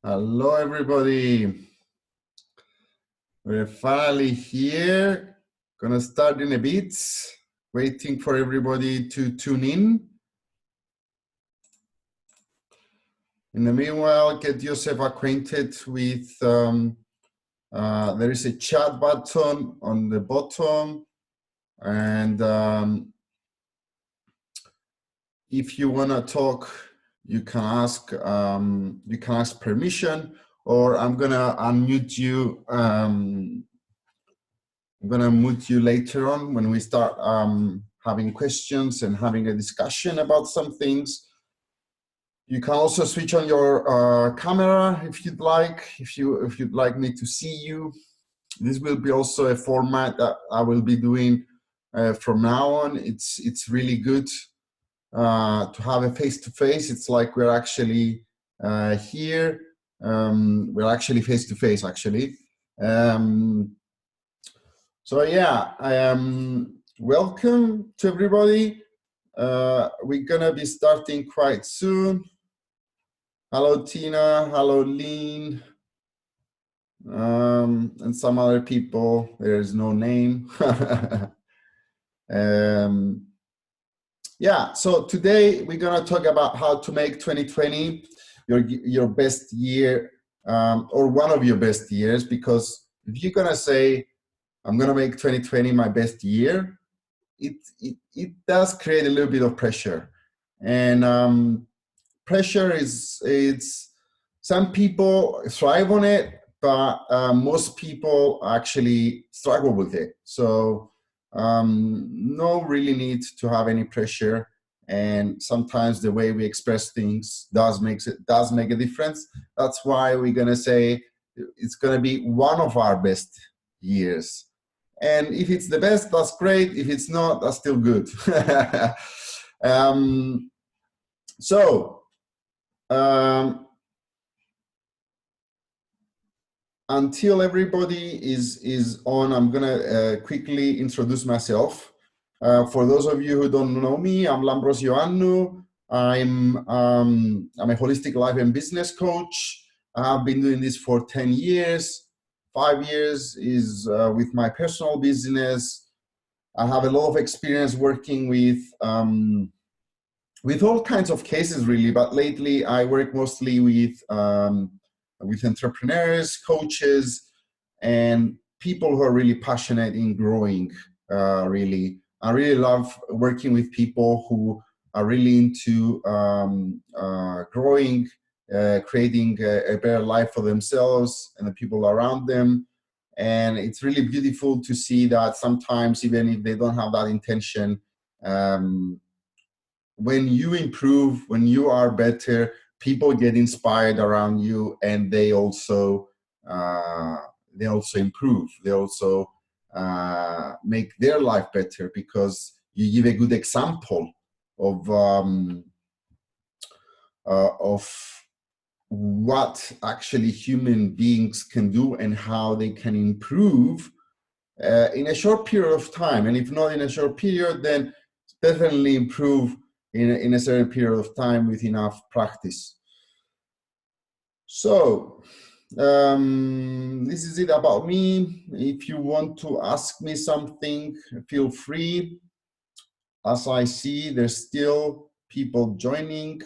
Hello, everybody. We're finally here. Gonna start in a bit. Waiting for everybody to tune in. In the meanwhile, get yourself acquainted with, there is a chat button on the bottom. And if you wanna talk, you can ask permission, or I'm gonna unmute you. I'm gonna mute you later on when we start having questions and having a discussion about some things. You can also switch on your camera if you'd like, if you'd like me to see you. This will be also a format that I will be doing from now on. It's really good to have a face-to-face. It's like we're actually here. We're actually face-to-face, actually. So yeah, welcome to everybody. We're gonna be starting quite soon. Hello, Tina. Hello, Lean. And some other people. There is no name. Yeah, so today we're gonna talk about how to make 2020 your best year, or one of your best years, because if you're gonna say, I'm gonna make 2020 my best year, it does create a little bit of pressure. And pressure it's some people thrive on it, but most people actually struggle with it. So no really need to have any pressure, and sometimes the way we express things does make a difference. That's why we're gonna say it's gonna be one of our best years. And if it's the best, that's great. If it's not, that's still good. Until everybody is on, I'm gonna quickly introduce myself. For those of you who don't know me, I'm Lambros Ioannou. I'm a holistic life and business coach. I've been doing this for 10 years. 5 years is with my personal business. I have a lot of experience working with all kinds of cases, really, but lately I work mostly with entrepreneurs, coaches, and people who are really passionate in growing, really. I really love working with people who are really into growing, creating a better life for themselves and the people around them. And it's really beautiful to see that sometimes, even if they don't have that intention, when you improve, when you are better, people get inspired around you, and they also improve. They also make their life better, because you give a good example of what actually human beings can do and how they can improve in a short period of time. And if not in a short period, then definitely improve in a certain period of time with enough practice. So this is it about me. If you want to ask me something, feel free. As I see, there's still people joining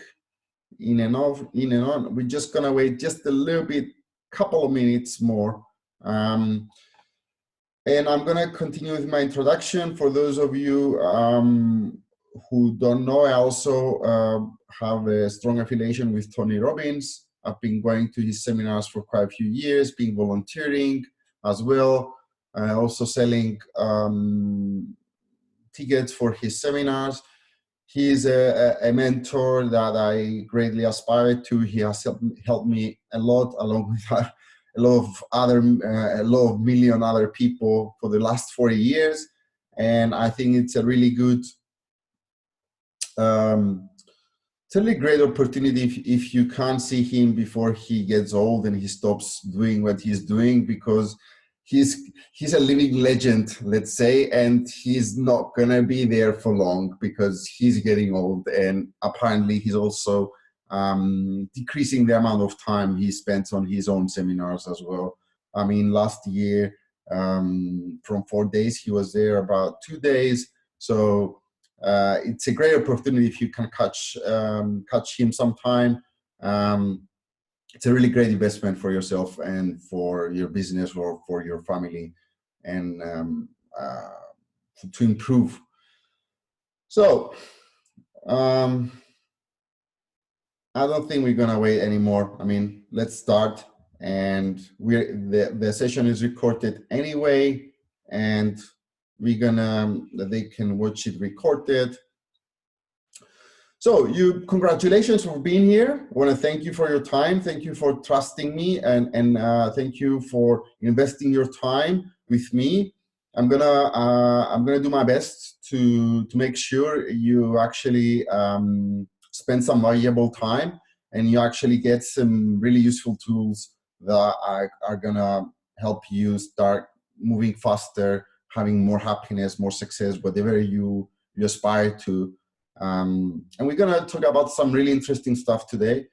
in and on. We're just gonna wait just a little bit, couple of minutes more. And I'm gonna continue with my introduction. For those of you who don't know, I also have a strong affiliation with Tony Robbins. I've been going to his seminars for quite a few years, been volunteering as well, also selling tickets for his seminars. He's a mentor that I greatly aspire to. He has helped me a lot, along with a lot of million other people for the last 40 years. And I think it's a really good, it's a really great opportunity if you can't see him before he gets old and he stops doing what he's doing, because he's a living legend, let's say, and he's not gonna be there for long because he's getting old, and apparently he's also decreasing the amount of time he spends on his own seminars as well. I mean, last year, from 4 days, he was there about 2 days. So it's a great opportunity if you can catch him sometime. It's a really great investment for yourself and for your business or for your family, and to improve. So I don't think we're gonna wait anymore. I mean, let's start. And the session is recorded anyway, and they can watch it recorded. So congratulations for being here. I want to thank you for your time. Thank you for trusting me, and thank you for investing your time with me. I'm gonna do my best to make sure you actually spend some valuable time and you actually get some really useful tools that are gonna help you start moving faster, having more happiness, more success, whatever you aspire to. And we're gonna talk about some really interesting stuff today.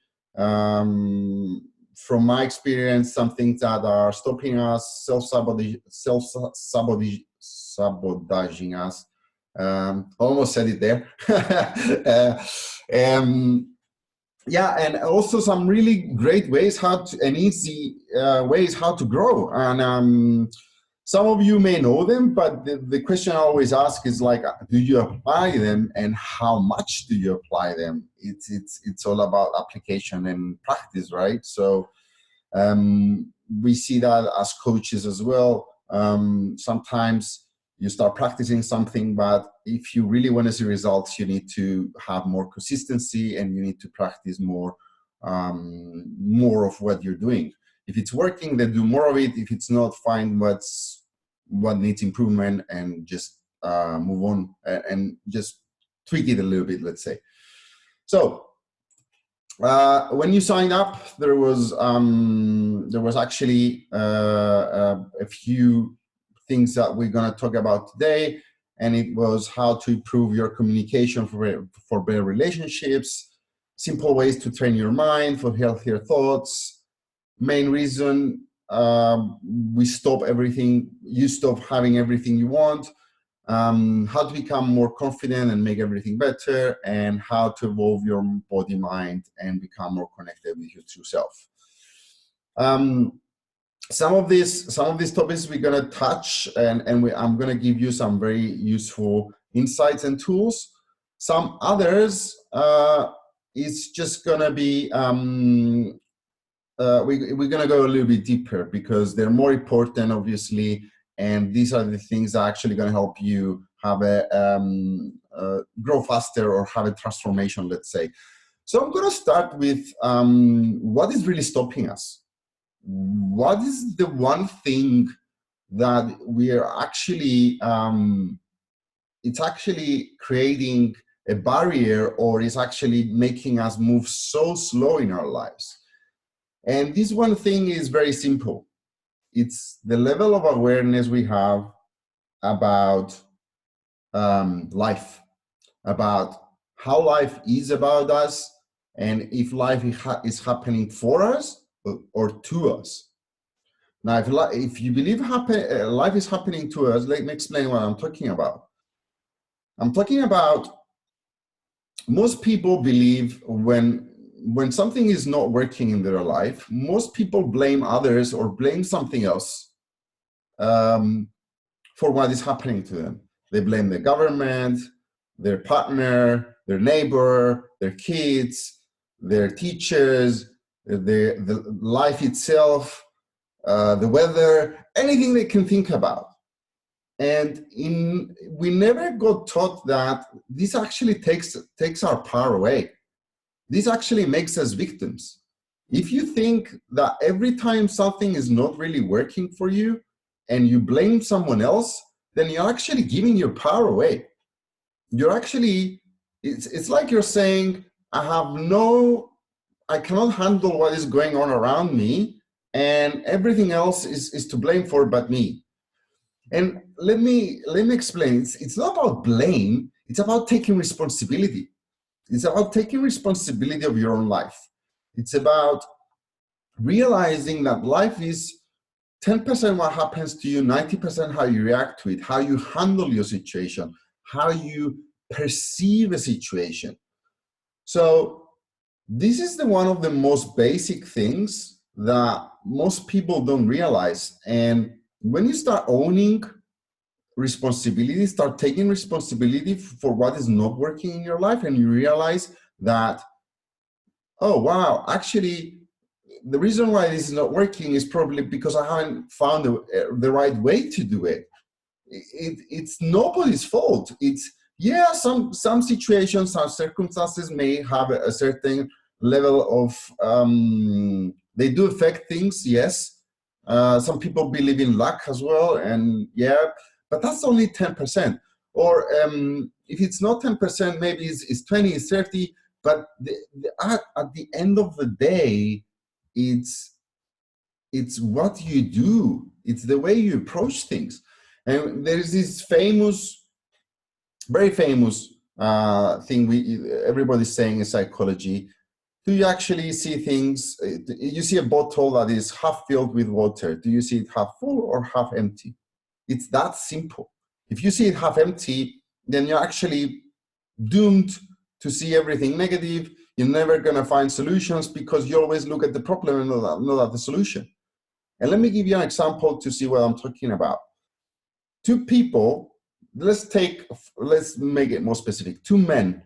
From my experience, some things that are stopping us, self-sabotaging us. Almost said it there. Yeah, and also some really great ways easy ways how to grow. And some of you may know them, but the question I always ask is like, do you apply them, and how much do you apply them? It's all about application and practice, right? So we see that as coaches as well. Sometimes you start practicing something, but if you really want to see results, you need to have more consistency and you need to practice more of what you're doing. If it's working, then do more of it. If it's not, find what needs improvement and just move on and just tweak it a little bit, let's say. So when you signed up, there was actually a few things that we're going to talk about today, and it was how to improve your communication for better relationships, simple ways to train your mind for healthier thoughts, main reason you stop having everything you want, how to become more confident and make everything better, and how to evolve your body, mind, and become more connected with your true self. Some of these topics we're going to touch, and I'm going to give you some very useful insights and tools. Some others it's just going to be we're going to go a little bit deeper because they're more important, obviously, and these are the things that are actually going to help you have grow faster or have a transformation, let's say. So I'm going to start with what is really stopping us. What is the one thing that we are actually, it's actually creating a barrier, or is actually making us move so slow in our lives? And this one thing is very simple. It's the level of awareness we have about life, about how life is about us, and if life is happening for us or to us. Now, if you believe life is happening to us, let me explain what I'm talking about. I'm talking about most people believe when something is not working in their life, most people blame others or blame something else for what is happening to them. They blame the government, their partner, their neighbor, their kids, their teachers, the life itself, the weather, anything they can think about. And we never got taught that this actually takes our power away. This actually makes us victims. If you think that every time something is not really working for you and you blame someone else, then you're actually giving your power away. You're actually, it's like you're saying, I cannot handle what is going on around me, and everything else is to blame for but me. And let me explain. It's not about blame. It's about taking responsibility. It's about taking responsibility of your own life. It's about realizing that life is 10% what happens to you, 90% how you react to it, how you handle your situation, how you perceive a situation. So this is one of the most basic things that most people don't realize. And when you start owning responsibility, start taking responsibility for what is not working in your life, and you realize that, oh, wow, actually, the reason why this is not working is probably because I haven't found the right way to do it. It's nobody's fault. It's, yeah, some situations, some circumstances may have a certain level of, they do affect things, yes. Some people believe in luck as well, and yeah, but that's only 10%. Or if it's not 10%, maybe it's 20, it's 30, but at the end of the day, it's what you do. It's the way you approach things. And there's this famous, very famous thing everybody's saying in psychology. Do you actually see things, you see a bottle that is half filled with water. Do you see it half full or half empty? It's that simple. If you see it half empty, then you're actually doomed to see everything negative. You're never going to find solutions because you always look at the problem and not at the solution. And let me give you an example to see what I'm talking about. Two people, let's make it more specific. Two men,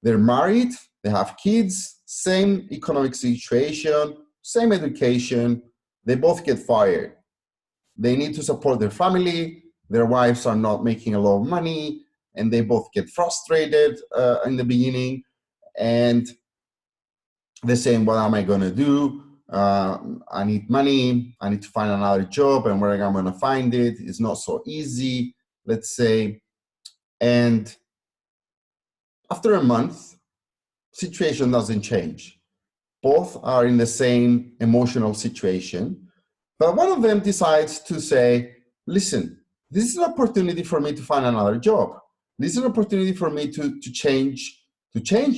they're married, they have kids, same economic situation, same education, they both get fired. They need to support their family, their wives are not making a lot of money, and they both get frustrated in the beginning, and they're saying, what am I going to do? I need money, I need to find another job, and where am I going to find it? It's not so easy, let's say. And after a month, situation doesn't change. Both are in the same emotional situation, but one of them decides to say, listen, this is an opportunity for me to find another job. This is an opportunity for me to change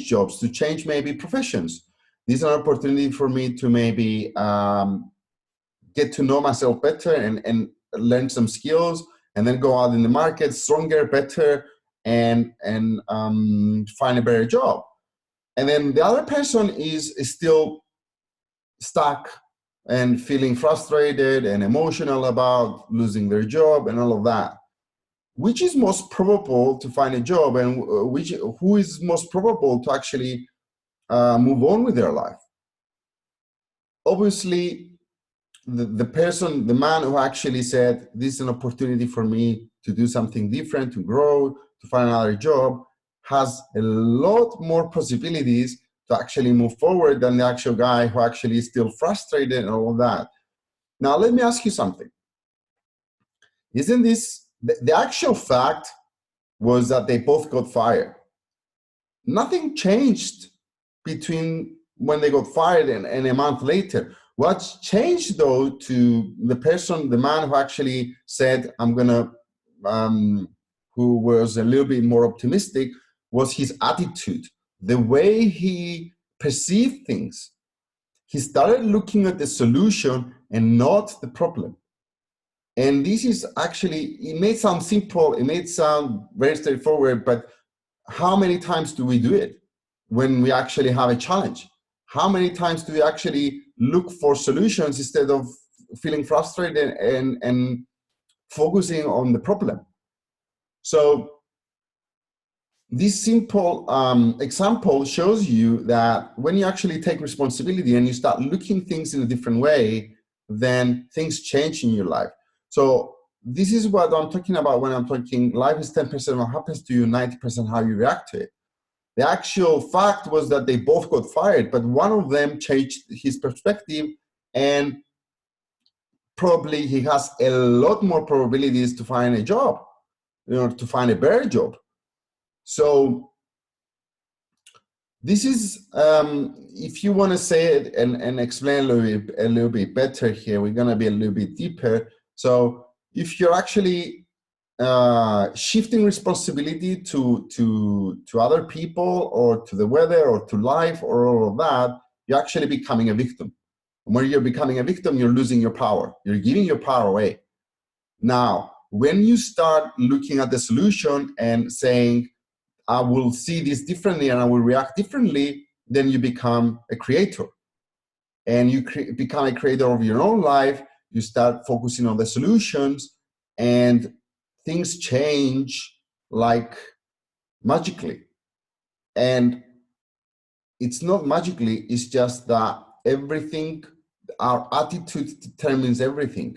jobs, to change maybe professions. This is an opportunity for me to maybe get to know myself better and learn some skills, and then go out in the market stronger, better, and find a better job. And then the other person is still stuck and feeling frustrated and emotional about losing their job and all of that. Which is most probable to find a job, and who is most probable to actually move on with their life? Obviously, the man who actually said, this is an opportunity for me to do something different, to grow, to find another job, has a lot more possibilities to actually move forward than the actual guy who actually is still frustrated and all of that. Now, let me ask you something. Isn't this, the actual fact was that they both got fired. Nothing changed between when they got fired and a month later. What's changed, though, to the person, the man who actually said, I'm gonna, who was a little bit more optimistic, was his attitude, the way he perceived things. He started looking at the solution and not the problem. And this is actually, it may sound simple, it may sound very straightforward, but how many times do we do it when we actually have a challenge? How many times do we actually look for solutions instead of feeling frustrated and focusing on the problem? So this simple example shows you that when you actually take responsibility and you start looking things in a different way, then things change in your life. So this is what I'm talking about when I'm talking life is 10% what happens to you, 90% how you react to it. The actual fact was that they both got fired, but one of them changed his perspective, and probably he has a lot more probabilities to find a job, to find a better job. So this is, if you want to say it and explain a little bit better here, we're going to be a little bit deeper. So if you're actually shifting responsibility to other people or to the weather or to life or all of that, you're actually becoming a victim. And when you're becoming a victim, you're losing your power. You're giving your power away. Now, when you start looking at the solution and saying, I will see this differently and I will react differently, then you become a creator. And you become a creator of your own life. You start focusing on the solutions, and things change like magically. And it's not magically, it's just that everything, our attitude determines everything.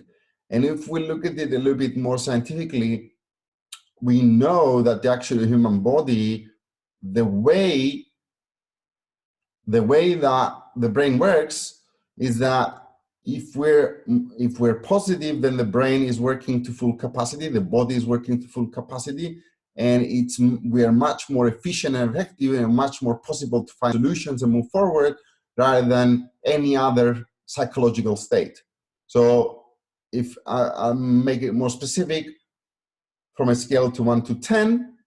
And if we look at it a little bit more scientifically, we know that the actual human body, the way that the brain works is that if we're positive, then the brain is working to full capacity, the body is working to full capacity, and we are much more efficient and effective and much more possible to find solutions and move forward rather than any other psychological state. So if I make it more specific, from a scale to 1 to 10,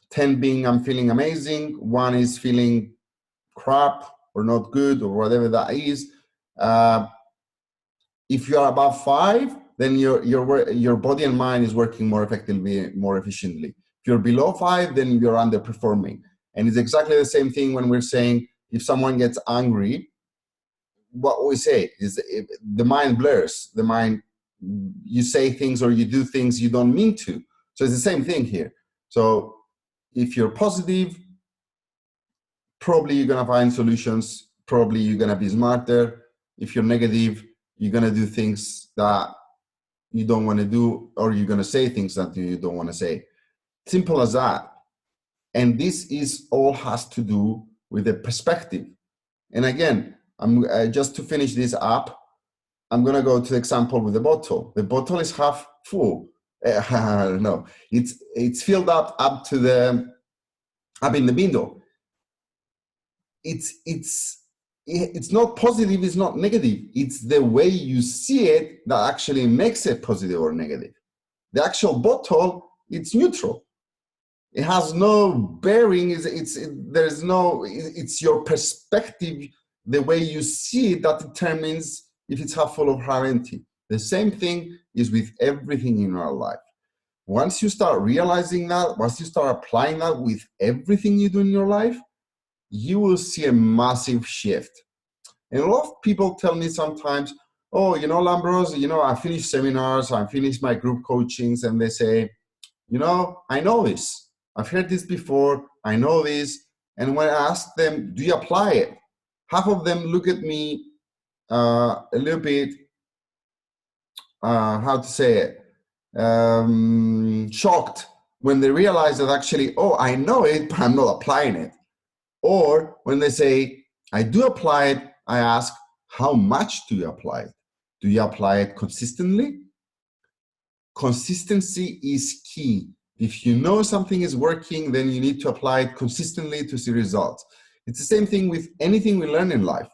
10 being I'm feeling amazing, 1 is feeling crap or not good or whatever that is. If you're above 5, then your body and mind is working more effectively, more efficiently. If you're below 5, then you're underperforming. And it's exactly the same thing when we're saying if someone gets angry, what we say is the mind blurs. The mind, you say things or you do things you don't mean to. So it's the same thing here. So if you're positive, probably you're gonna find solutions. Probably you're gonna be smarter. If you're negative, you're gonna do things that you don't want to do, or you're gonna say things that you don't want to say. Simple as that. And this is all has to do with the perspective. And again, I'm just to finish this up, I'm gonna go to the example with the bottle. The bottle is half full. No, it's filled up to the up in the window. It's not positive, it's not negative. It's the way you see it that actually makes it positive or negative. The actual bottle, it's neutral. It has no bearing. It's your perspective, the way you see it, that determines if it's half full or half empty. The same thing is with everything in our life. Once you start realizing that, once you start applying that with everything you do in your life, you will see a massive shift. And a lot of people tell me sometimes, oh, Lambros, I finish seminars, I finish my group coachings, and they say, I know this. I've heard this before, I know this. And when I ask them, do you apply it? Half of them look at me a little bit, how to say it, shocked when they realize that actually, oh, I know it, but I'm not applying it. Or when they say, I do apply it, I ask, how much do you apply it? Do you apply it consistently? Consistency is key. If you know something is working, then you need to apply it consistently to see results. It's the same thing with anything we learn in life.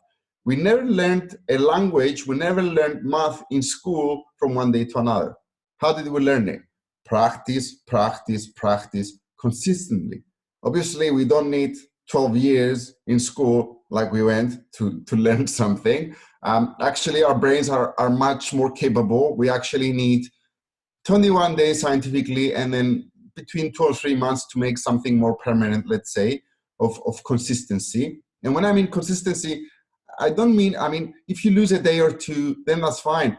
We never learned a language, we never learned math in school from one day to another. How did we learn it? Practice, practice, practice, consistently. Obviously, we don't need 12 years in school like we went to learn something. Actually, our brains are much more capable. We actually need 21 days scientifically, and then between 2 or 3 months to make something more permanent, let's say, of consistency. And when I mean consistency, I mean, if you lose a day or two, then that's fine.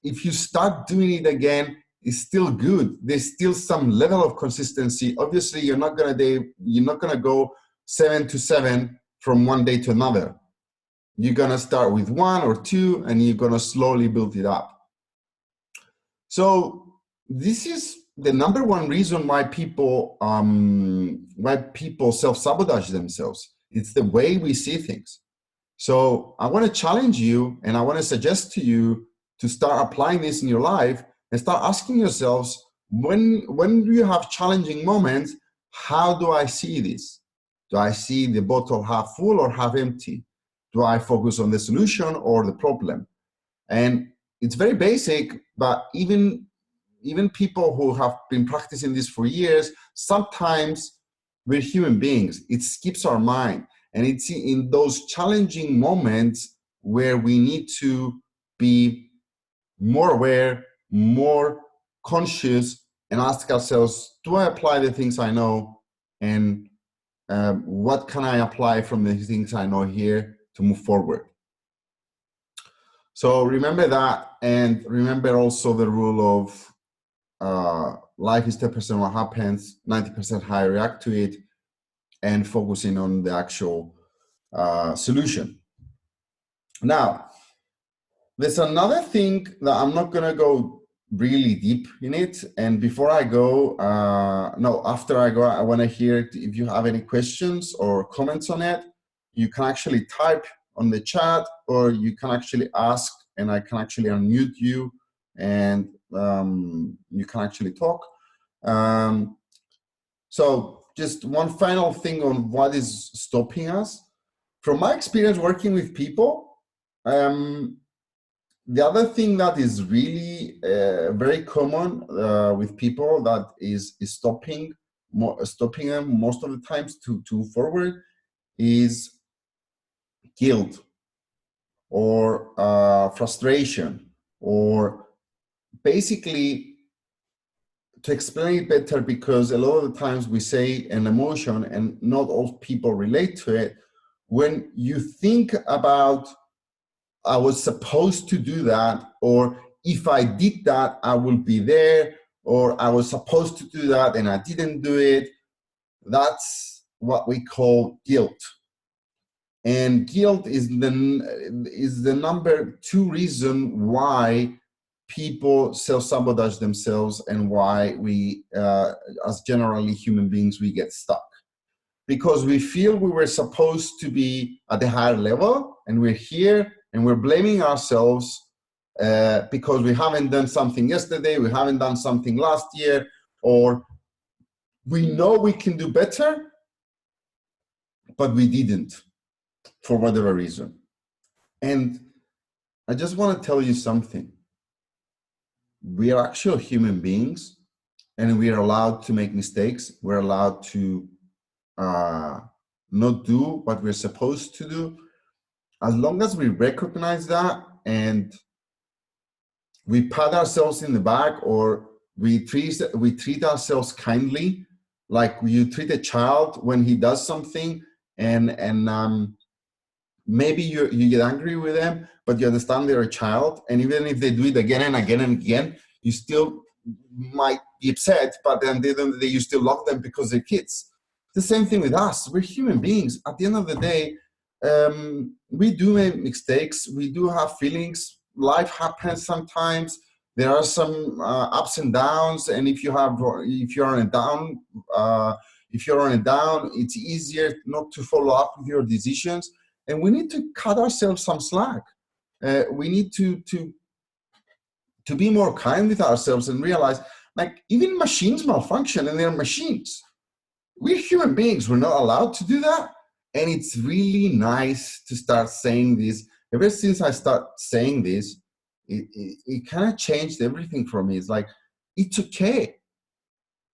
If you start doing it again, it's still good. There's still some level of consistency. Obviously, you're not gonna go 7 to 7 from one day to another. You're gonna start with 1 or 2, and you're gonna slowly build it up. So this is the number one reason why people self-sabotage themselves. It's the way we see things. So I want to challenge you, and I want to suggest to you to start applying this in your life and start asking yourselves, when do you have challenging moments, how do I see this? Do I see the bottle half full or half empty? Do I focus on the solution or the problem? And it's very basic, but even even people who have been practicing this for years, sometimes we're human beings. It skips our mind. And it's in those challenging moments where we need to be more aware, more conscious, and ask ourselves, do I apply the things I know? And what can I apply from the things I know here to move forward? So remember that, and remember also the rule of life is 10% what happens, 90% how I react to it, and focusing on the actual solution. Now, there's another thing that I'm not going to go really deep in it. And before I go, after I go, I want to hear if you have any questions or comments on it. You can actually type on the chat, or you can actually ask, and I can actually unmute you, and you can actually talk. So just one final thing on what is stopping us. From my experience working with people, the other thing that is really very common with people that is stopping them most of the times to move forward is guilt or frustration, or basically, to explain it better, because a lot of the times we say an emotion and not all people relate to it. When you think about, I was supposed to do that, or if I did that, I will be there, or I was supposed to do that and I didn't do it, that's what we call guilt. And guilt is the number 2 reason why people self-sabotage themselves, and why we, as generally human beings, we get stuck. Because we feel we were supposed to be at a higher level, and we're here, and we're blaming ourselves because we haven't done something yesterday, we haven't done something last year, or we know we can do better, but we didn't, for whatever reason. And I just want to tell you something. We are actual human beings, and we are allowed to make mistakes. We're allowed to not do what we're supposed to do. As long as we recognize that, and we pat ourselves in the back, or we treat ourselves kindly, like you treat a child when he does something, and maybe you get angry with them, but you understand they're a child, and even if they do it again and again and again, you still might be upset, but then you still love them because they're kids. The same thing with us. We're human beings. At the end of the day, we do make mistakes. We do have feelings. Life happens sometimes. There are some ups and downs, and if you're on a down, it's easier not to follow up with your decisions. And we need to cut ourselves some slack. We need to be more kind with ourselves and realize, like, even machines malfunction, and they're machines. We're human beings. We're not allowed to do that. And it's really nice to start saying this. Ever since I start saying this, it kind of changed everything for me. It's like, it's okay.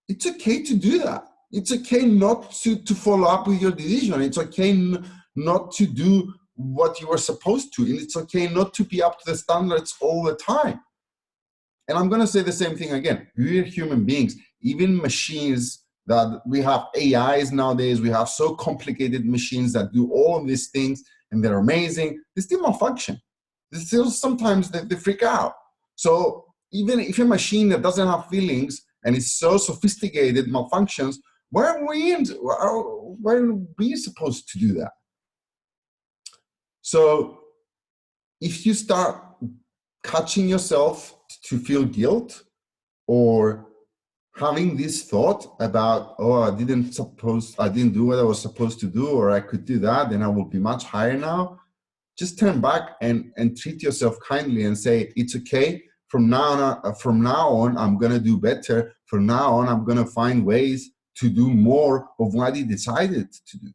It's okay to do that. It's okay not to follow up with your decision. It's okay not to do what you were supposed to. And it's okay not to be up to the standards all the time. And I'm going to say the same thing again. We're human beings. Even machines, that we have AIs nowadays, we have so complicated machines that do all of these things, and they're amazing. They still malfunction. They still sometimes they freak out. So even if a machine that doesn't have feelings and is so sophisticated malfunctions, why are we supposed to do that? So if you start catching yourself to feel guilt, or having this thought about, oh, I didn't do what I was supposed to do, or I could do that, then I will be much higher now. Just turn back and treat yourself kindly and say, it's okay. From now on, I'm going to do better. From now on, I'm going to find ways to do more of what I decided to do.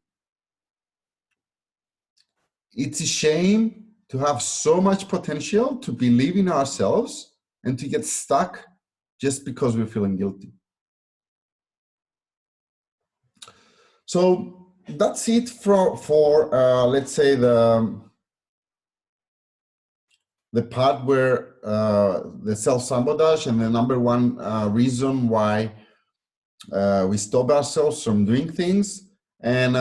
It's a shame to have so much potential, to believe in ourselves, and to get stuck just because we're feeling guilty. So that's it for let's say the part where the self-sabotage and the number one reason why we stop ourselves from doing things. And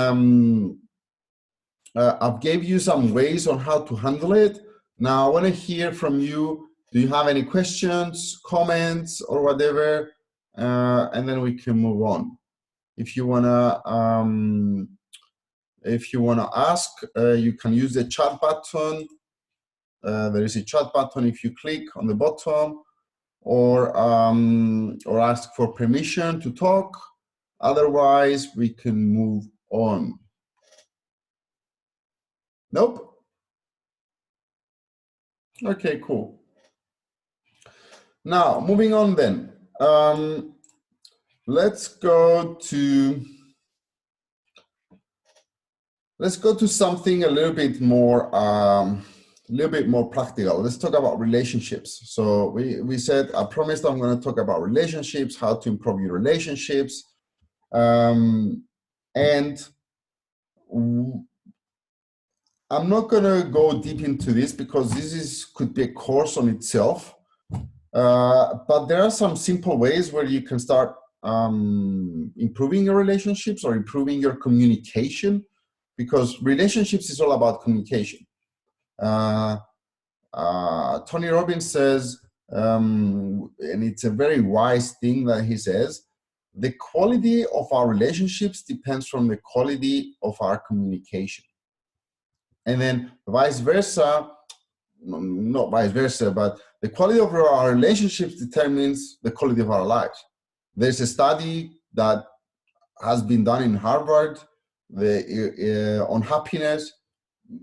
I've gave you some ways on how to handle it. Now I want to hear from you. Do you have any questions, comments, or whatever? And then we can move on. If you wanna ask, you can use the chat button. There is a chat button if you click on the bottom, or ask for permission to talk. Otherwise, we can move on. Nope. Okay, cool. Now, moving on then. Let's go to something a little bit more practical. Let's talk about relationships. So we said, I promised I'm going to talk about relationships, how to improve your relationships. And I'm not going to go deep into this because this could be a course on itself. But there are some simple ways where you can start improving your relationships or improving your communication, because relationships is all about communication. Tony Robbins says, and it's a very wise thing that he says, the quality of our relationships depends from the quality of our communication. And then vice versa, not vice versa, but the quality of our relationships determines the quality of our lives. There's a study that has been done in Harvard on happiness.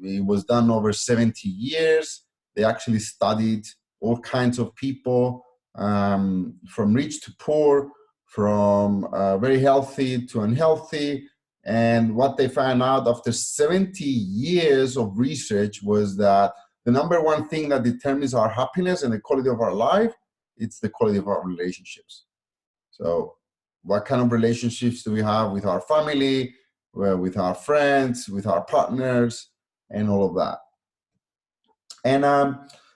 It was done over 70 years. They actually studied all kinds of people, from rich to poor, from very healthy to unhealthy. And what they found out after 70 years of research was that the number one thing that determines our happiness and the quality of our life, it's the quality of our relationships. So what kind of relationships do we have with our family, with our friends, with our partners, and all of that? And I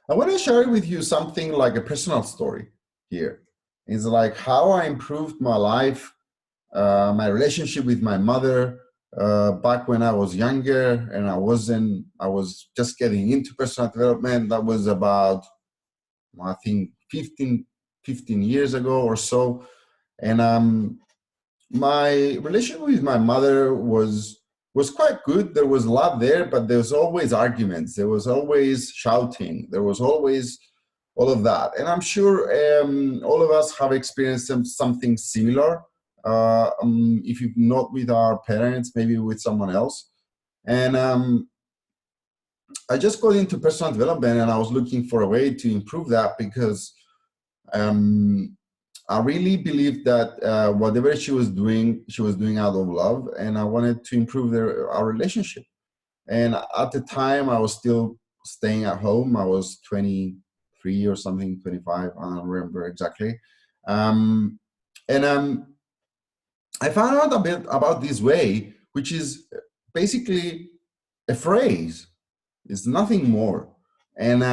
want to share with you something like a personal story here. It's like how I improved my life, my relationship with my mother back when I was younger, and I was just getting into personal development. That was about, I think, 15 years ago or so. And my relationship with my mother was quite good. There was love there, but there was always arguments. There was always shouting. There was always all of that. And I'm sure all of us have experienced something similar. If you're not with our parents, maybe with someone else. And I just got into personal development, and I was looking for a way to improve that, because I really believed that whatever she was doing out of love, and I wanted to improve our relationship. And at the time, I was still staying at home. I was 23 or something, 25, I don't remember exactly. I found out a bit about this way, which is basically a phrase. It's nothing more. And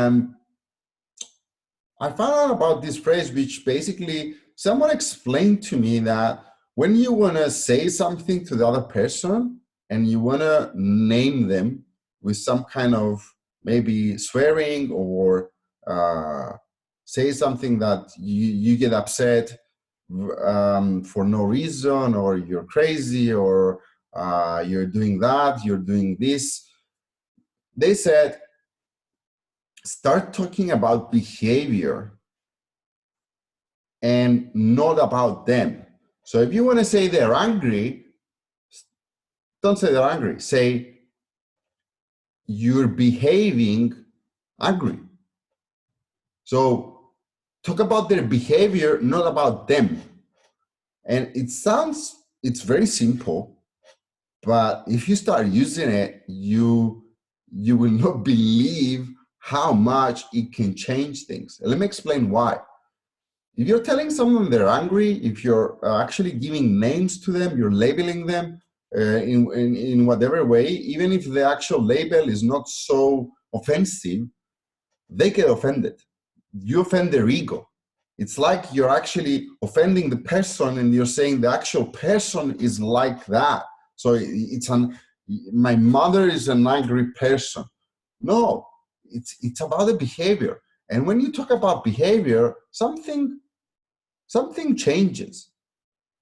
I found out about this phrase, which basically someone explained to me that when you want to say something to the other person and you want to name them with some kind of maybe swearing, or say something that you get upset for no reason, or you're crazy, or you're doing that, you're doing this. They said, start talking about behavior and not about them. So if you want to say they're angry, don't say they're angry. Say you're behaving angry. So talk about their behavior, not about them. And it's very simple, but if you start using it, you will not believe how much it can change things. Let me explain why. If you're telling someone they're angry, if you're actually giving names to them, you're labeling them in whatever way, even if the actual label is not so offensive, they get offended. You offend their ego. It's like you're actually offending the person and you're saying the actual person is like that. So my mother is an angry person. No, it's about the behavior. And when you talk about behavior, something changes.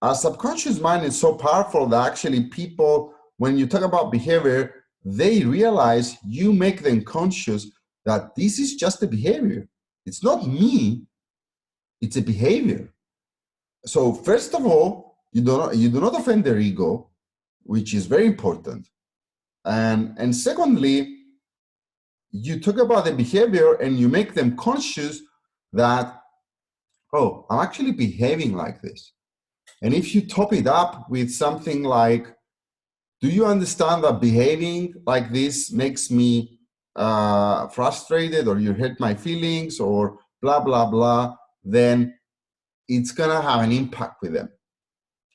Our subconscious mind is so powerful that actually people, when you talk about behavior, they realize you make them conscious that this is just a behavior. It's not me, it's a behavior. So first of all, you do not offend their ego, which is very important. And secondly, you talk about the behavior and you make them conscious that, oh, I'm actually behaving like this. And if you top it up with something like, do you understand that behaving like this makes me frustrated, or you hurt my feelings, or blah, blah, blah, then it's going to have an impact with them.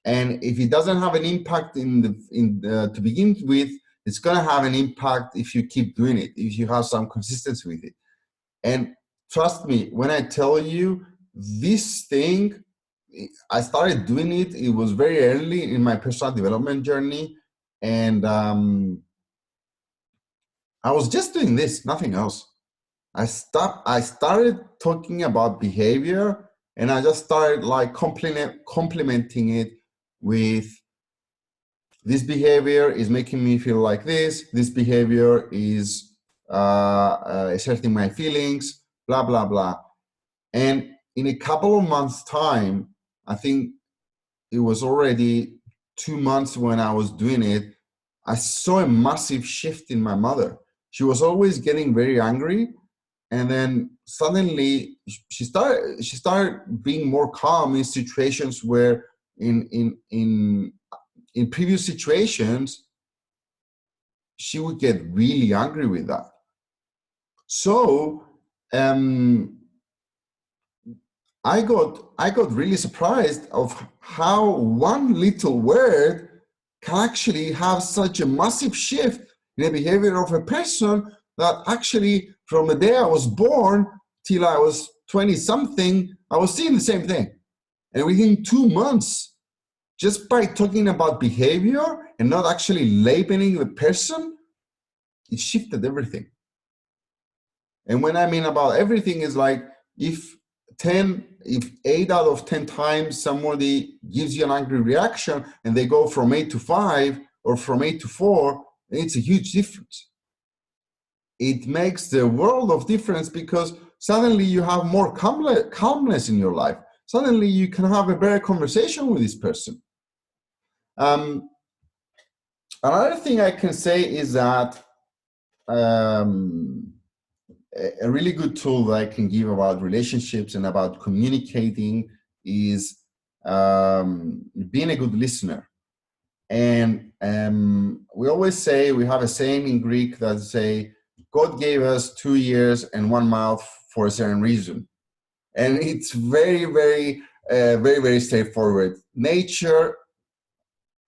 And if it doesn't have an impact to begin with, it's going to have an impact if you keep doing it, if you have some consistency with it. And trust me, when I tell you this thing, I started doing it. It was very early in my personal development journey. And I was just doing this, nothing else. I started talking about behavior, and I just started like complementing it with, this behavior is making me feel like this. This behavior is asserting my feelings, blah, blah, blah. And in a couple of months' time, I think it was already 2 months when I was doing it, I saw a massive shift in my mother. She was always getting very angry, and then suddenly she started being more calm in situations where in previous situations she would get really angry with that. So I got really surprised of how one little word can actually have such a massive shift in the behavior of a person, that actually from the day I was born till I was 20 something, I was seeing the same thing. And within 2 months, just by talking about behavior and not actually labeling the person, it shifted everything. And when I mean about everything is like, if 8 out of 10 times somebody gives you an angry reaction and they go from 8 to 5 or from 8 to 4, it's a huge difference. It makes the world of difference, because suddenly you have more calmness in your life. Suddenly you can have a better conversation with this person. Another thing I can say is that a really good tool that I can give about relationships and about communicating is being a good listener. And we always say, we have a saying in Greek that say, God gave us 2 ears and 1 mouth for a certain reason. And it's very, very straightforward. Nature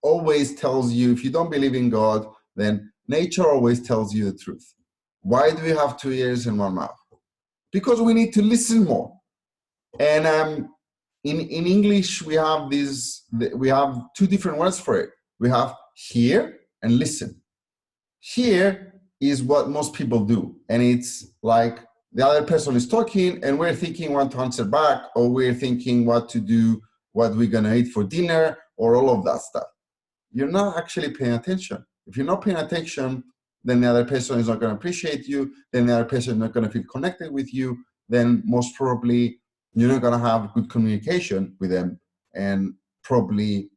always tells you, if you don't believe in God, then nature always tells you the truth. Why do we have 2 ears and 1 mouth? Because we need to listen more. And in English, we have 2 different words for it. We have hear and listen. Hear is what most people do. And it's like the other person is talking and we're thinking what to answer back, or we're thinking what to do, what we're going to eat for dinner, or all of that stuff. You're not actually paying attention. If you're not paying attention, then the other person is not going to appreciate you. Then the other person is not going to feel connected with you. Then most probably you're not going to have good communication with them. And probably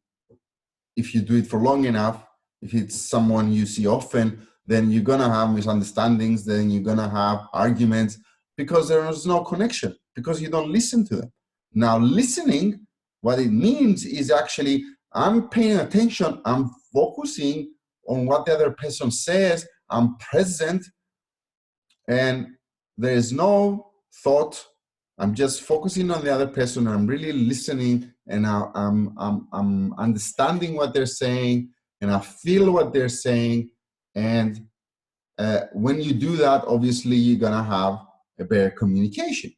if you do it for long enough, if it's someone you see often, then you're going to have misunderstandings. Then you're going to have arguments, because there is no connection, because you don't listen to them. Now, listening, what it means is actually, I'm paying attention, I'm focusing on what the other person says, I'm present, and there is no thought I'm just focusing on the other person. I'm really listening, and I'm understanding what they're saying, and I feel what they're saying. And when you do that, obviously you're gonna have a better communication.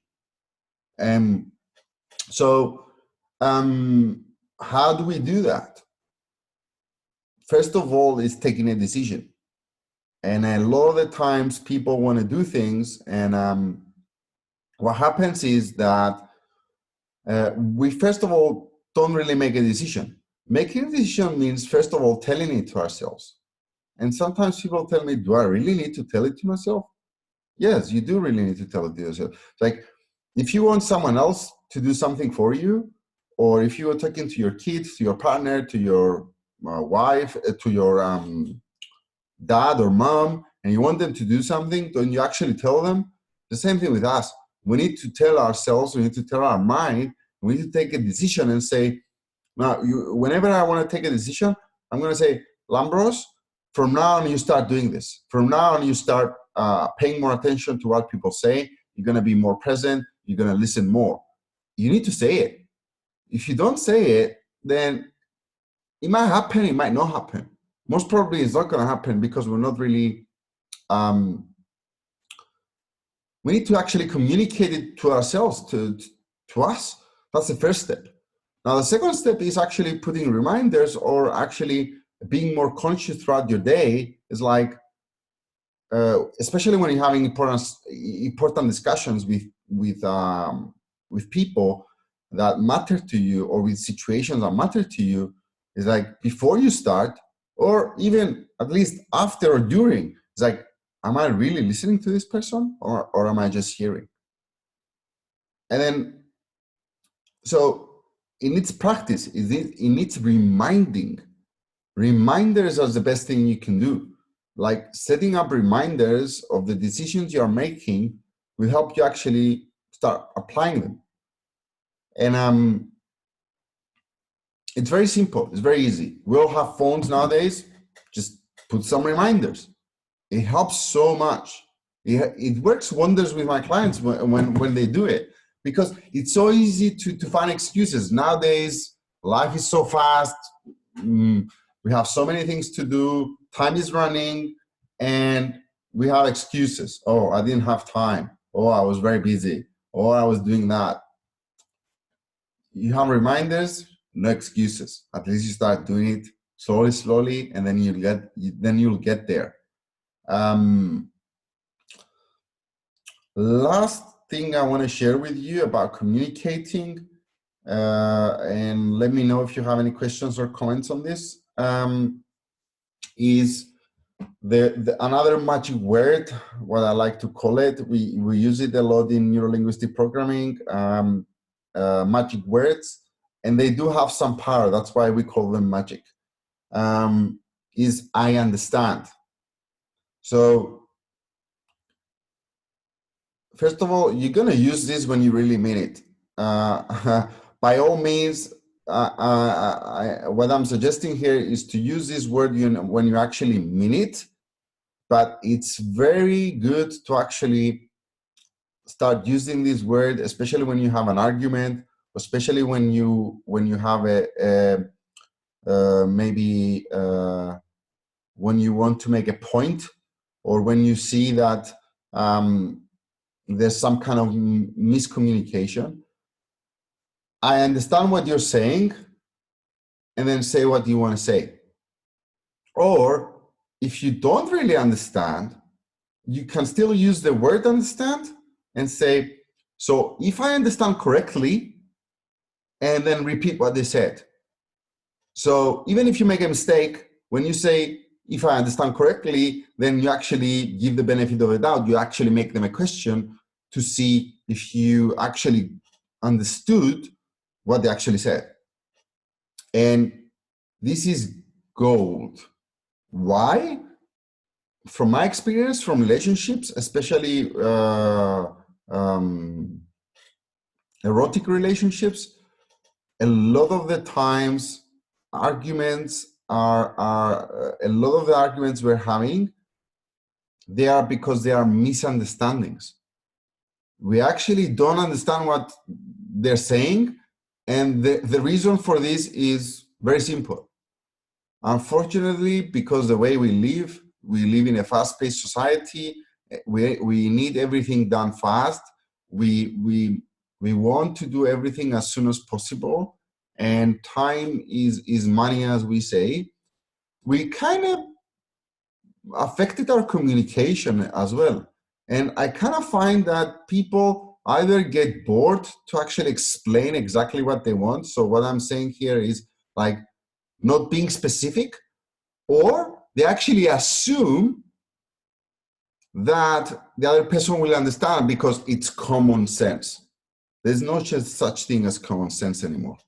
So how do we do that? First of all, is taking a decision. And a lot of the times people want to do things, and what happens is that we first of all don't really make a decision. Making a decision means first of all telling it to ourselves. And sometimes people tell me, do I really need to tell it to myself? Yes, you do really need to tell it to yourself. It's like if you want someone else to do something for you, or if you are talking to your kids, to your partner, to your wife, to your dad or mom, and you want them to do something, don't you actually tell them? The same thing with us. We need to tell ourselves, we need to tell our mind, we need to take a decision and say, now, whenever I want to take a decision, I'm going to say, Lambros, from now on, you start doing this. From now on, you start paying more attention to what people say. You're going to be more present. You're going to listen more. You need to say it. If you don't say it, then it might happen, it might not happen. Most probably it's not going to happen because we're not really, we need to actually communicate it to ourselves, to us. That's the first step. Now, the second step is actually putting reminders or actually being more conscious throughout your day. Is like, especially when you're having important discussions with people that matter to you, or with situations that matter to you, is like before you start, or even at least after or during, it's like, am I really listening to this person, or am I just hearing? And then, so it needs practice. It needs reminding. Reminders are the best thing you can do. Like setting up reminders of the decisions you're making will help you actually start applying them. And it's very simple. It's very easy. We all have phones nowadays. Just put some reminders. It helps so much. It works wonders with my clients when they do it, because it's so easy to find excuses. Nowadays, life is so fast. We have so many things to do. Time is running, and we have excuses. Oh, I didn't have time. Oh, I was very busy. Oh, I was doing that. You have reminders, no excuses. At least you start doing it slowly, and then you'll get there. Last thing I want to share with you about communicating, and let me know if you have any questions or comments on this, is another magic word, what I like to call it. We use it a lot in neurolinguistic programming, magic words, and they do have some power. That's why we call them magic. Is I understand. So first of all, you're going to use this when you really mean it. By all means, what I'm suggesting here is to use this word when you actually mean it. But it's very good to actually start using this word, especially when you have an argument, especially when you have maybe when you want to make a point, or when you see that there's some kind of miscommunication. I understand what you're saying, and then say what you want to say. Or if you don't really understand, you can still use the word understand and say, so if I understand correctly, and then repeat what they said. So even if you make a mistake, when you say, if I understand correctly, then you actually give the benefit of the doubt. You actually make them a question to see if you actually understood what they actually said. And this is gold. Why? From my experience, from relationships, especially erotic relationships, a lot of the times arguments are a lot of the arguments we're having, they are because they are misunderstandings. we actually don't understand what they're saying. And the reason for this is very simple. Unfortunately, because the way we live in a fast-paced society. We need everything done fast. We want to do everything as soon as possible, and time is money, as we say. We kind of affected our communication as well. And I kind of find that people either get bored to actually explain exactly what they want. So what I'm saying here is like not being specific, or they actually assume that the other person will understand because it's common sense. There's no such thing as common sense anymore.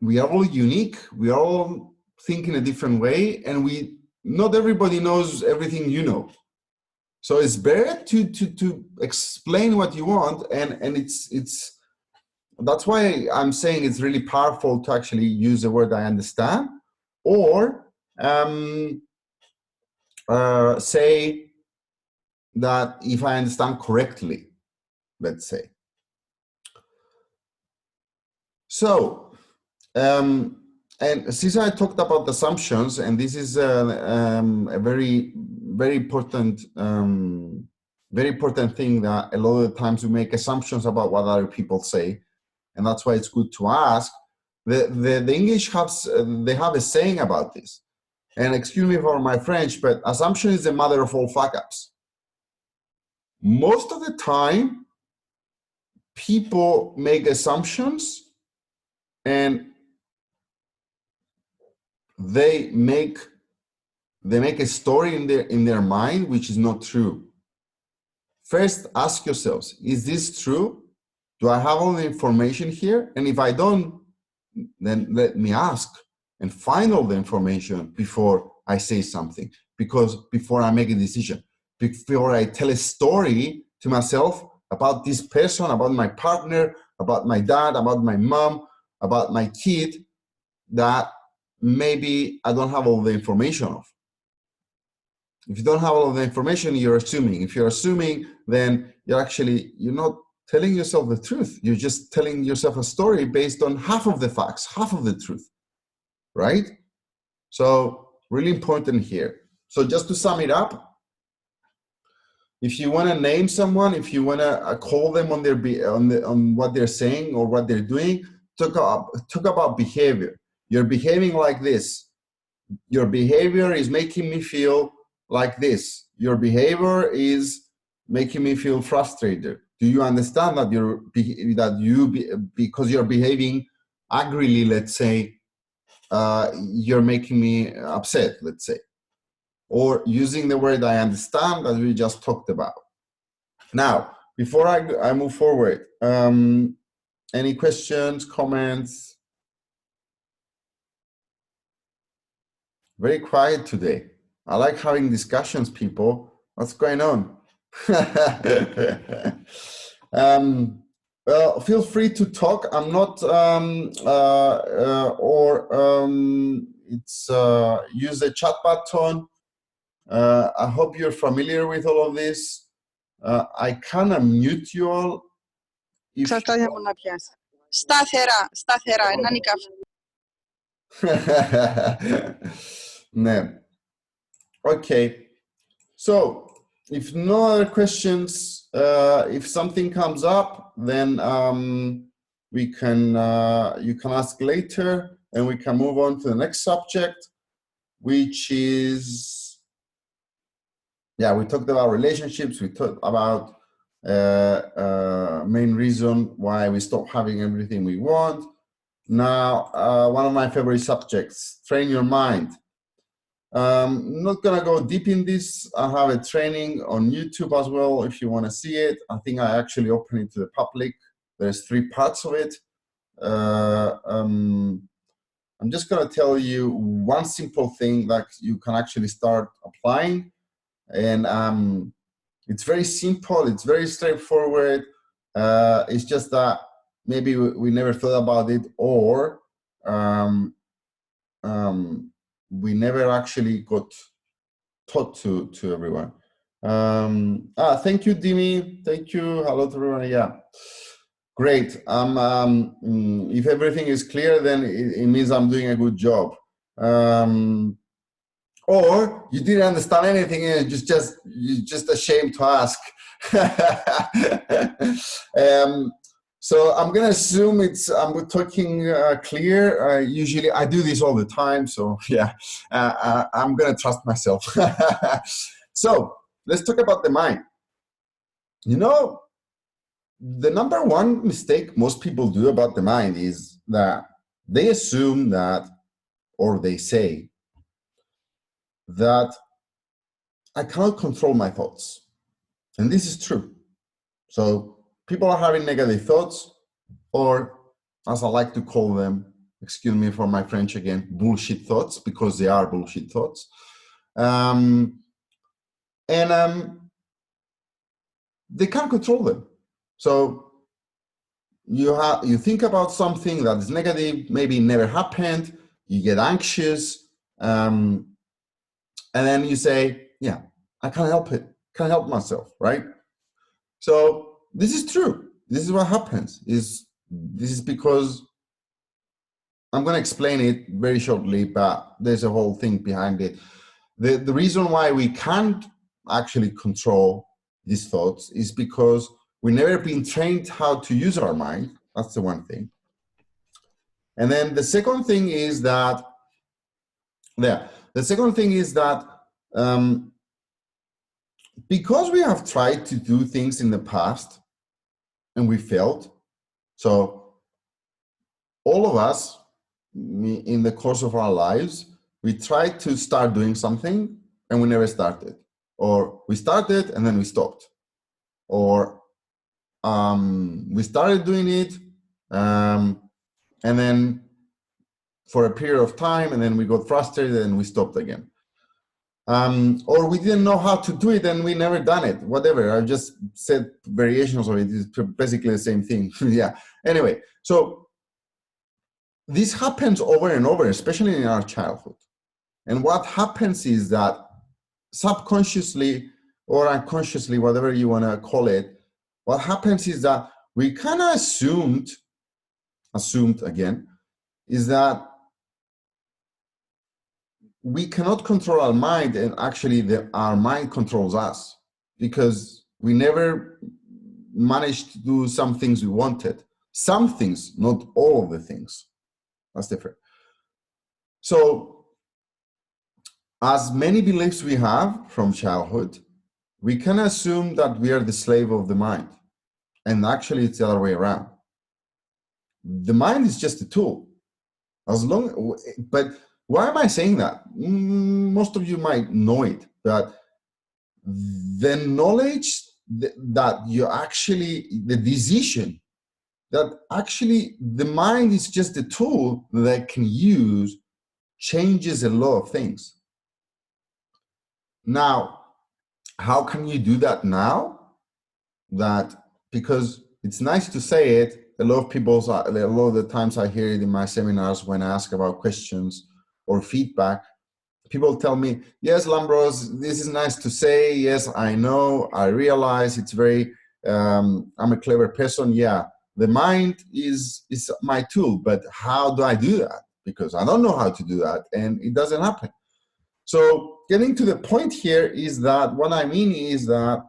We are all unique. We are all think in a different way, and not everybody knows everything you know. So it's better to explain what you want, and it's that's why I'm saying it's really powerful to actually use the word "I understand," or say that if I understand correctly, let's say. So, and since I talked about assumptions, and this is a very, very important thing, that a lot of the times we make assumptions about what other people say, and that's why it's good to ask. The English they have a saying about this, and excuse me for my French, but assumption is the mother of all fuck-ups. Most of the time, people make assumptions, and they make a story in their mind which is not true. First, ask yourselves, is this true? Do I have all the information here? And if I don't, then let me ask and find all the information before I say something, because before I make a decision, before I tell a story to myself about this person, about my partner, about my dad, about my mom, about my kid, that maybe I don't have all the information of. If you don't have all of the information, you're assuming. If you're assuming, then you're not telling yourself the truth. You're just telling yourself a story based on half of the facts, half of the truth, right? So really important here. So just to sum it up, if you want to name someone, if you want to call them on what they're saying or what they're doing, talk about behavior. You're behaving like this. Your behavior is making me feel like this. Your behavior is making me feel frustrated. Do you understand that because you're behaving angrily, let's say, you're making me upset, let's say, or using the word "I understand" that we just talked about. Now, before I move forward, any questions, comments? Very quiet today. I like having discussions, people. What's going on? Well, feel free to talk. I'm not, use the chat button. I hope you're familiar with all of this. I can unmute you all. Σταθερά, έναν Ναι. Okay. So, if no other questions, if something comes up, then you can ask later, and we can move on to the next subject, which is, we talked about relationships. We talked about main reason why we stop having everything we want. Now, one of my favorite subjects, train your mind. I'm not gonna go deep in this. I have a training on YouTube as well if you want to see it. I think I actually open it to the public. There's 3 parts of it. I'm just gonna tell you one simple thing that you can actually start applying, and it's very simple. It's very straightforward. It's just that maybe we never thought about it, or we never actually got taught to everyone. Thank you, Dimi. Thank you. Hello to everyone. Yeah, great. If everything is clear, then it means I'm doing a good job. Or you didn't understand anything and you're just ashamed to ask. So I'm gonna assume I'm talking clear. Usually I do this all the time, so yeah, I'm gonna trust myself. So let's talk about the mind. You know, the number one mistake most people do about the mind is that they assume that, or they say that I cannot control my thoughts. And this is true. So people are having negative thoughts, or as I like to call them, excuse me for my French again, bullshit thoughts, because they are bullshit thoughts. They can't control them. So you think about something that is negative, maybe never happened, you get anxious, and then you say, yeah, I can't help it, can't help myself, right? So this is true. This is what happens. This is because I'm going to explain it very shortly, but there's a whole thing behind it. The reason why we can't actually control these thoughts is because we've never been trained how to use our mind. That's the one thing. And then the second thing is that, because we have tried to do things in the past and we failed, so all of us in the course of our lives, we tried to start doing something and we never started, or we started and then we stopped, or we started doing it and then for a period of time and then we got frustrated and we stopped again. Or we didn't know how to do it and we never done it, whatever. I just said variations of it. It's basically the same thing. Yeah. Anyway, so this happens over and over, especially in our childhood. And what happens is that subconsciously or unconsciously, whatever you want to call it, what happens is that we kind of assumed again, is that we cannot control our mind, and actually our mind controls us, because we never managed to do some things we wanted. Some things, not all of the things. That's different. So as many beliefs we have from childhood, we can assume that we are the slave of the mind. And actually it's the other way around. The mind is just a tool. But why am I saying that? Most of you might know it, but the knowledge that you actually, the decision that actually the mind is just a tool that can use, changes a lot of things. Now, how can you do that now? Because it's nice to say it. A lot of the times I hear it in my seminars when I ask about questions or feedback. People tell me, yes, Lambros, this is nice to say. Yes, I know, I realize it's very, I'm a clever person. Yeah, the mind is my tool, but how do I do that? Because I don't know how to do that and it doesn't happen. So getting to the point here is that what I mean is that,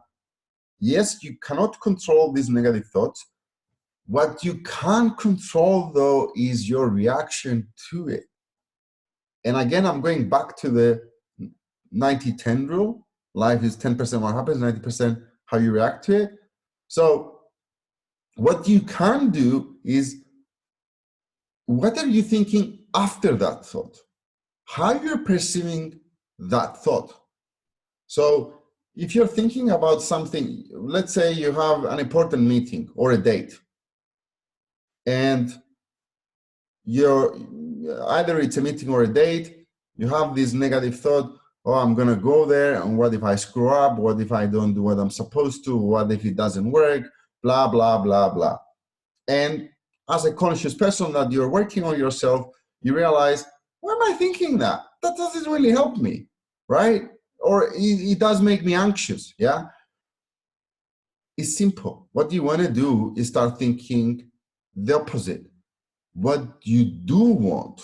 yes, you cannot control these negative thoughts. What you can't control, though, is your reaction to it. And again, I'm going back to the 90-10 rule. Life is 10% what happens, 90% how you react to it. So what you can do is, what are you thinking after that thought? How you're perceiving that thought. So if you're thinking about something, let's say you have an important meeting or a date, and either it's a meeting or a date, you have this negative thought, oh, I'm going to go there, and what if I screw up? What if I don't do what I'm supposed to? What if it doesn't work? Blah, blah, blah, blah. And as a conscious person that you're working on yourself, you realize, why am I thinking that? That doesn't really help me, right? or it does make me anxious. Yeah, it's simple. What you want to do is start thinking the opposite. What you do want.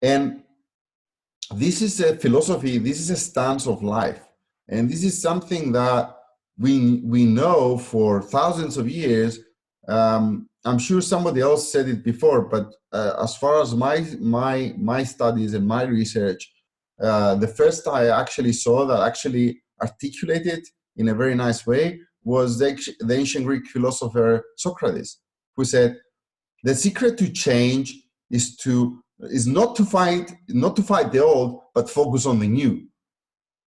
And this is a philosophy, this is a stance of life. And this is something that we know for thousands of years. I'm sure somebody else said it before, but as far as my studies and my research, the first I actually saw that actually articulated in a very nice way was the ancient Greek philosopher Socrates, who said, the secret to change is not to fight the old, but focus on the new.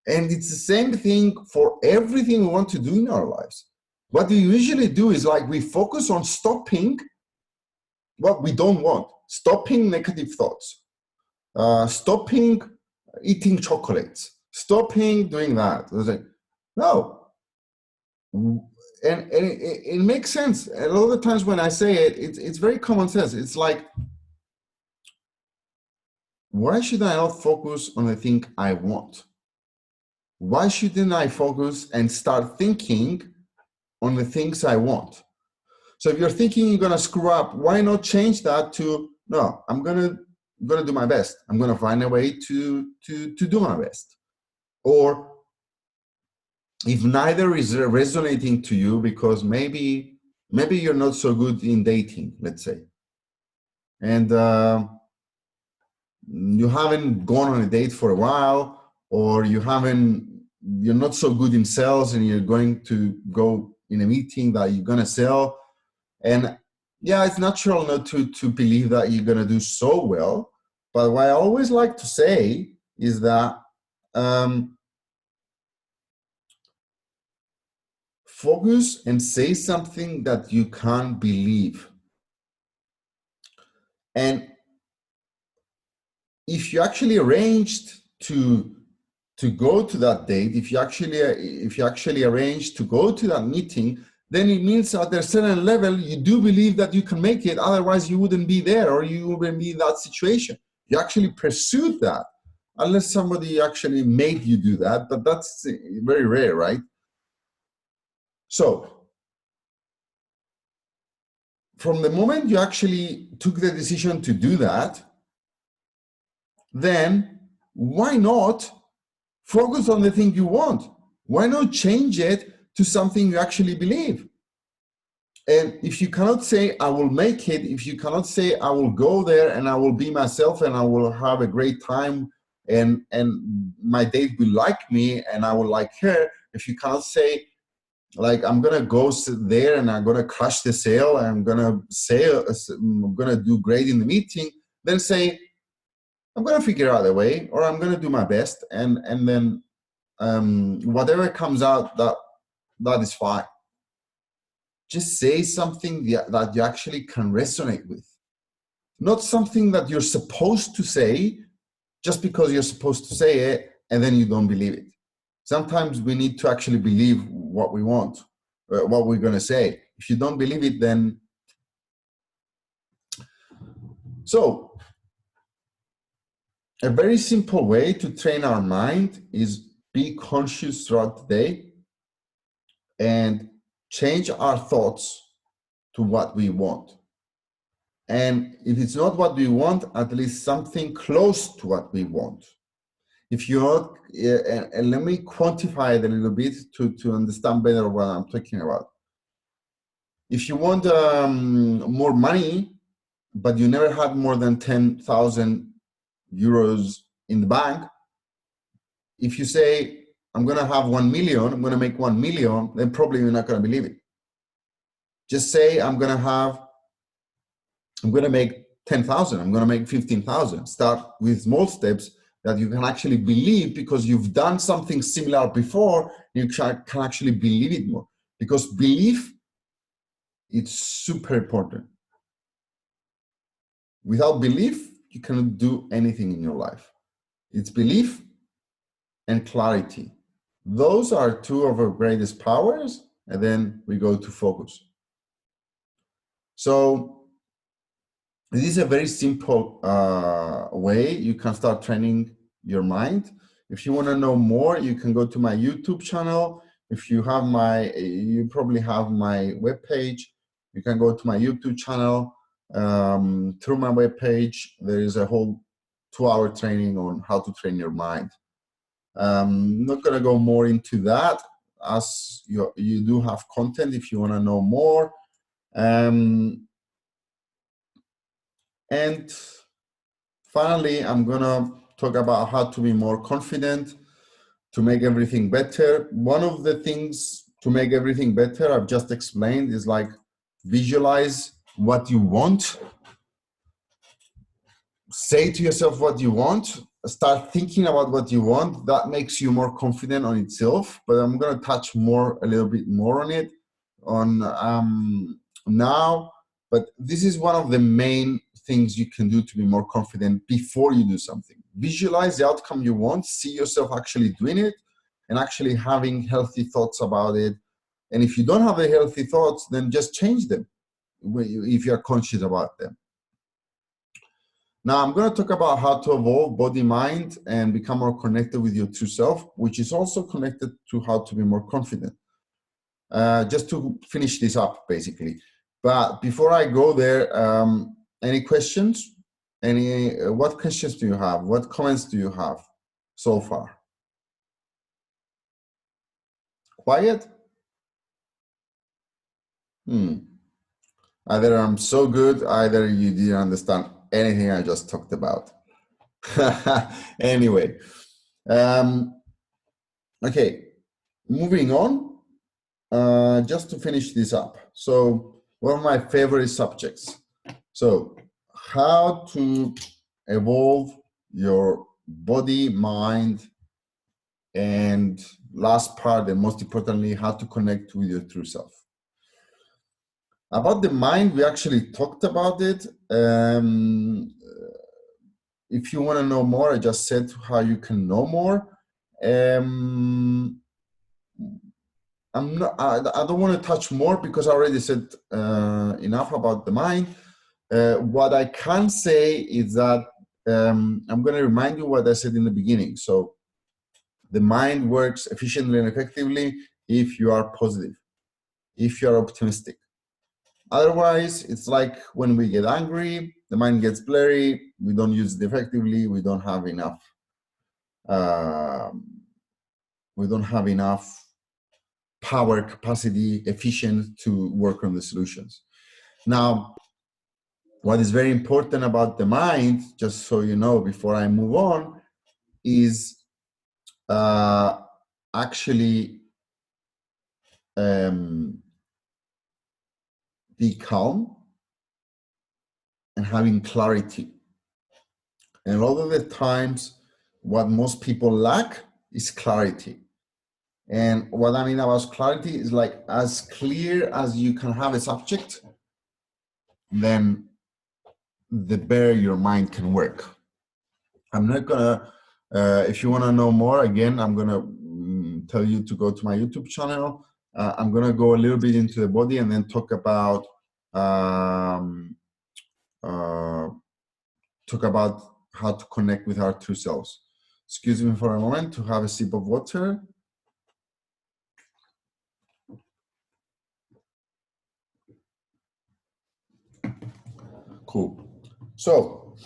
And it's the same thing for everything we want to do in our lives. What we usually do is like we focus on stopping what we don't want, stopping negative thoughts, stopping eating chocolates, stopping doing that. Like, no. And it makes sense. A lot of the times when I say it, it's very common sense. It's like, why should I not focus on the thing I want? Why shouldn't I focus and start thinking on the things I want? So if you're thinking you're gonna screw up, why not change that to, no, I'm gonna do my best. I'm gonna find a way to do my best. Or if neither is resonating to you because maybe you're not so good in dating, let's say, and you haven't gone on a date for a while, or you're not so good in sales and you're going to go in a meeting that you're going to sell. And yeah, it's natural not to believe that you're going to do so well. But what I always like to say is that focus and say something that you can't believe. And if you actually arranged to go to that date, if you actually arrange to go to that meeting, then it means at a certain level you do believe that you can make it. Otherwise, you wouldn't be there, or you wouldn't be in that situation. You actually pursued that, unless somebody actually made you do that. But that's very rare, right? So, from the moment you actually took the decision to do that, then why not focus on the thing you want? Why not change it to something you actually believe? And if you cannot say, I will make it, if you cannot say, I will go there and I will be myself and I will have a great time and my date will like me and I will like her, if you cannot say, like, I'm going to go sit there and I'm going to crush the sale and I'm going to do great in the meeting, then say, I'm going to figure out a way, or I'm going to do my best, and then whatever comes out, that is fine. Just say something that you actually can resonate with, not something that you're supposed to say just because you're supposed to say it and then you don't believe it. Sometimes we need to actually believe what we want, what we're going to say. If you don't believe it, then so a very simple way to train our mind is be conscious throughout the day and change our thoughts to what we want. And if it's not what we want, at least something close to what we want. If you're not, and let me quantify it a little bit to understand better what I'm talking about. If you want more money, but you never had more than 10,000 euros in the bank, if you say, I'm going to have 1 million, I'm going to make 1 million, then probably you're not going to believe it. Just say, I'm going to make 10,000, I'm going to make 15,000. Start with small steps that you can actually believe, because you've done something similar before. You can actually believe it more, because belief, it's super important. Without belief, you cannot do anything in your life. It's belief and clarity. Those are two of our greatest powers, and then we go to focus. So this is a very simple way you can start training your mind. If you want to know more, you can go to my YouTube channel. If you have you probably have my webpage. You can go to my YouTube channel. Through my webpage, there is a whole 2-hour training on how to train your mind. I'm not going to go more into that, as you do have content if you want to know more. And finally, I'm going to talk about how to be more confident, to make everything better. One of the things to make everything better, I've just explained, is like visualize what you want. Say to yourself what you want. Start thinking about what you want. That makes you more confident on itself. But I'm going to touch a little bit more on it now. But this is one of the main things you can do to be more confident before you do something. Visualize the outcome you want. See yourself actually doing it and actually having healthy thoughts about it. And if you don't have the healthy thoughts, then just change them if you're conscious about them. Now, I'm going to talk about how to evolve body, mind, and become more connected with your true self, which is also connected to how to be more confident. Just to finish this up, basically. But before I go there, any questions? What questions do you have? What comments do you have so far? Quiet? Either I'm so good, either you didn't understand anything I just talked about. Anyway, okay, moving on, just to finish this up. So one of my favorite subjects. So how to evolve your body, mind, and last part, and most importantly, how to connect with your true self. About the mind, we actually talked about it. If you want to know more, I just said how you can know more. I don't want to touch more because I already said enough about the mind. What I can say is that I'm going to remind you what I said in the beginning. So the mind works efficiently and effectively if you are positive, if you are optimistic. Otherwise, it's like when we get angry, the mind gets blurry, we don't use it effectively, we don't have enough power, capacity, efficient to work on the solutions. Now, what is very important about the mind, just so you know before I move on, is actually be calm and having clarity. And a lot of the times, what most people lack is clarity. And what I mean about clarity is like as clear as you can have a subject, then the better your mind can work. I'm not gonna, if you wanna know more, again, I'm gonna tell you to go to my YouTube channel. I'm gonna go a little bit into the body and then talk about how to connect with our true selves. Excuse me for a moment to have a sip of water. Cool. So,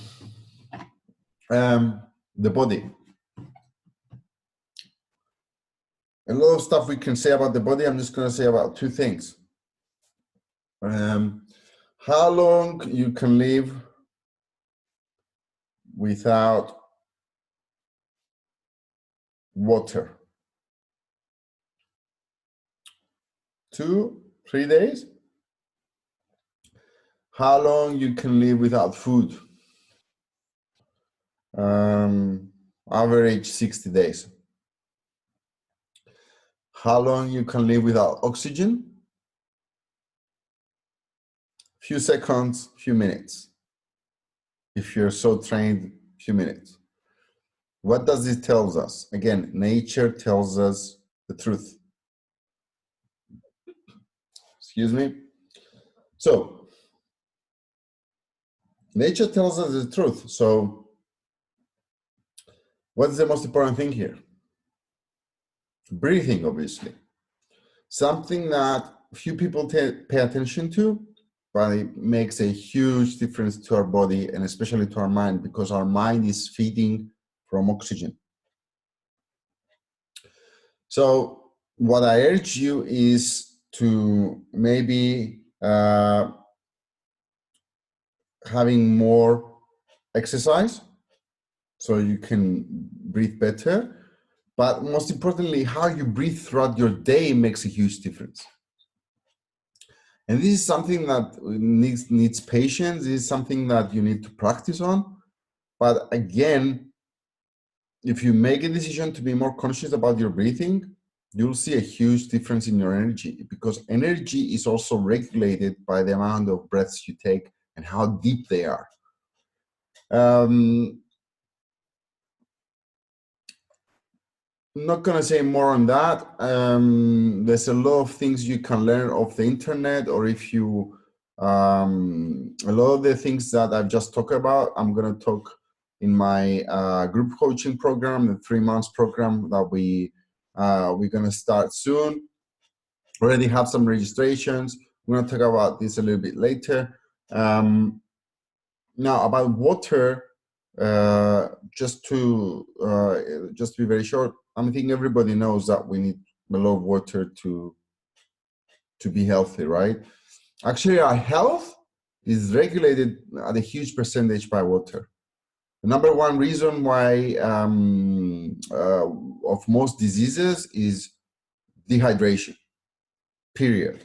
the body. A lot of stuff we can say about the body. I'm just going to say about two things. How long you can live without water? 2, 3 days? How long you can live without food? Average 60 days. How long you can live without oxygen? Few seconds, few minutes. If you're so trained, few minutes. What does it tell us? Again, nature tells us the truth. Excuse me. So, nature tells us the truth. So, What's the most important thing here? Breathing, obviously. Something that few people pay attention to, but it makes a huge difference to our body and especially to our mind, because our mind is feeding from oxygen. So what I urge you is to maybe having more exercise so you can breathe better. But most importantly, how you breathe throughout your day makes a huge difference. And this is something that needs patience. This is something that you need to practice on. But again, if you make a decision to be more conscious about your breathing, you'll see a huge difference in your energy, because energy is also regulated by the amount of breaths you take and how deep they are. I'm not going to say more on that. There's a lot of things you can learn off the internet, or if you, a lot of the things that I've just talked about, I'm going to talk in my group coaching program, the 3 months program that we're going to start soon. Already have some registrations. We're going to talk about this a little bit later. Now about water, just to be very short, I think everybody knows that we need a lot of water to be healthy, right? Actually, our health is regulated at a huge percentage by water. The number one reason why of most diseases is dehydration, period.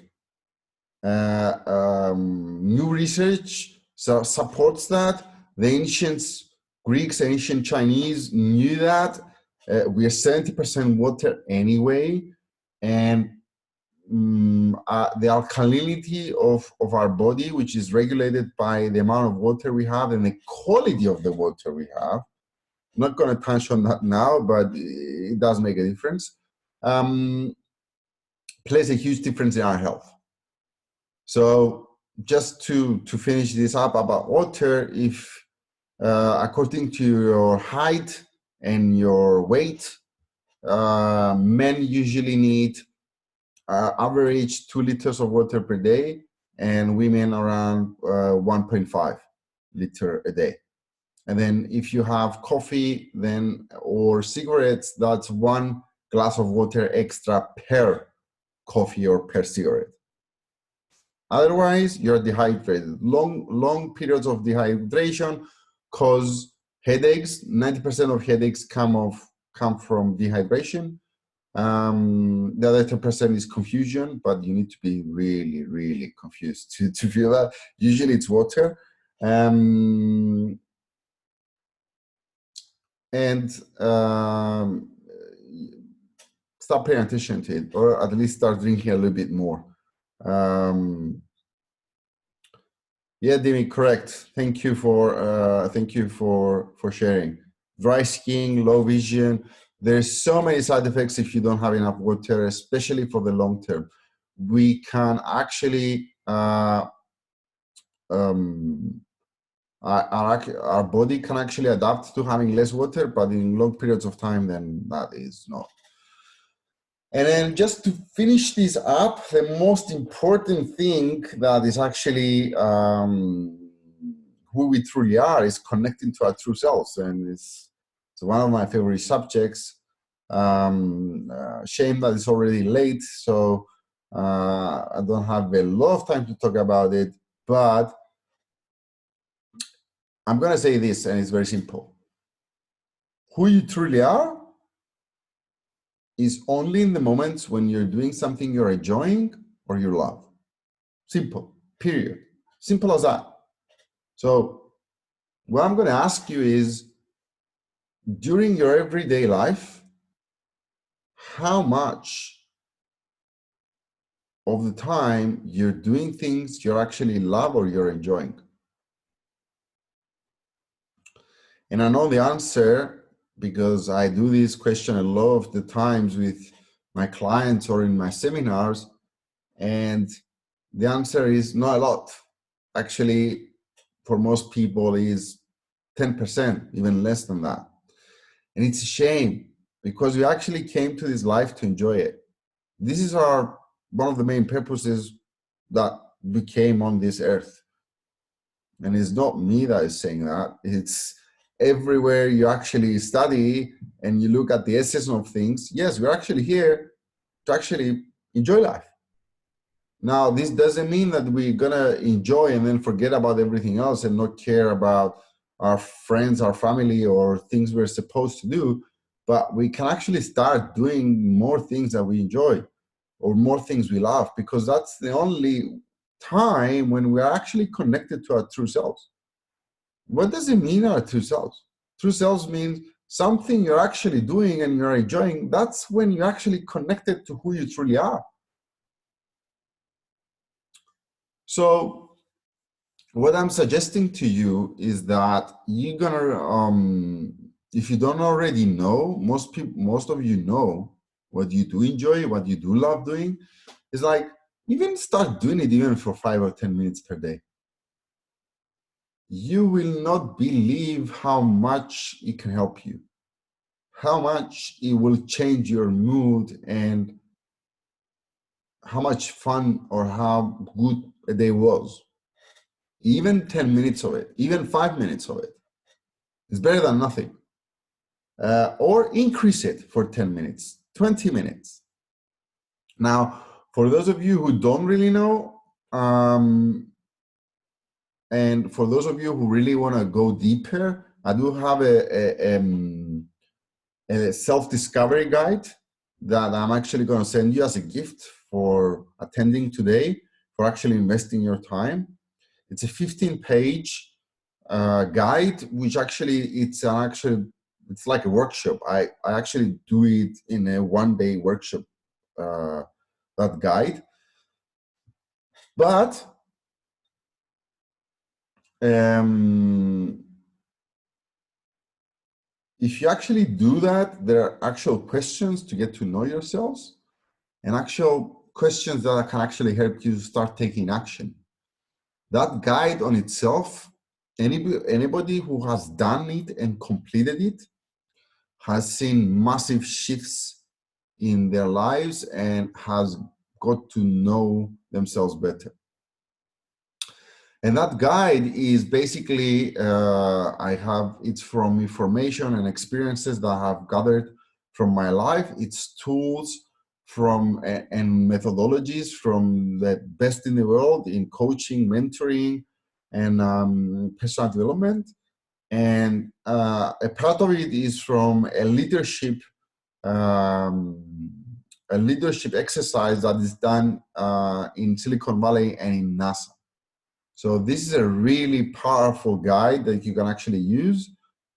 New research supports that. The ancient Greeks, ancient Chinese knew that. We are 70% water anyway, and the alkalinity of our body, which is regulated by the amount of water we have and the quality of the water we have. I'm not going to touch on that now, but it does make a difference. Plays a huge difference in our health. So just to finish this up about water, if according to your height and your weight, men usually need average 2 liters of water per day, and women around 1.5 liter a day. And then if you have coffee or cigarettes, that's 1 glass of water extra per coffee or per cigarette. Otherwise, you're dehydrated. Long periods of dehydration cause headaches. 90% of headaches come from dehydration. The other 10% is confusion, but you need to be really, really confused to feel that. Usually it's water. Start paying attention to it, or at least start drinking a little bit more. Yeah, Dimi, correct. Thank you for sharing. Dry skin, low vision. There's so many side effects if you don't have enough water, especially for the long term. We can actually our body can actually adapt to having less water, but in long periods of time, then that is not. And then just to finish this up, the most important thing that is actually who we truly are is connecting to our true selves. And it's one of my favorite subjects. Shame that it's already late, so I don't have a lot of time to talk about it, but I'm going to say this, and it's very simple. Who you truly are is only in the moments when you're doing something you're enjoying or you love. Simple, period. Simple as that. So what I'm going to ask you is, during your everyday life, how much of the time you're doing things you actually love or you're enjoying? And I know the answer because I do this question a lot of the times with my clients or in my seminars, and the answer is not a lot. Actually, for most people is 10%, even less than that. And it's a shame because we actually came to this life to enjoy it. This is one of the main purposes that we came on this earth. And it's not me that is saying that. It's everywhere you actually study and you look at the essence of things. Yes, we're actually here to actually enjoy life. Now, this doesn't mean that we're gonna enjoy and then forget about everything else and not care about our friends, our family, or things we're supposed to do. But we can actually start doing more things that we enjoy or more things we love, because that's the only time when we're actually connected to our true selves. What does it mean, our true selves? True selves means something you're actually doing and you're enjoying. That's when you're actually connected to who you truly are. So what I'm suggesting to you is that you're gonna, if you don't already know, most of you know what you do enjoy, what you do love doing. It's like, even start doing it even for 5 or 10 minutes per day. You will not believe how much it can help you, how much it will change your mood, and how much fun or how good a day was. Even 10 minutes of it, even 5 minutes of it is better than nothing. Or increase it for 10 minutes, 20 minutes. Now, for those of you who don't really know, and for those of you who really want to go deeper, I do have a self-discovery guide that I'm actually going to send you as a gift for attending today, for actually investing your time. It's a 15-page guide, which actually it's like a workshop. I actually do it in a one-day workshop, that guide. But if you actually do that, there are actual questions to get to know yourselves and actual questions that can actually help you start taking action. That guide on itself, anybody who has done it and completed it has seen massive shifts in their lives and has got to know themselves better. And that guide is basically, it's from information and experiences that I have gathered from my life. It's tools and methodologies from the best in the world in coaching, mentoring, and personal development. And a part of it is from a leadership exercise that is done in Silicon Valley and in NASA. So this is a really powerful guide that you can actually use,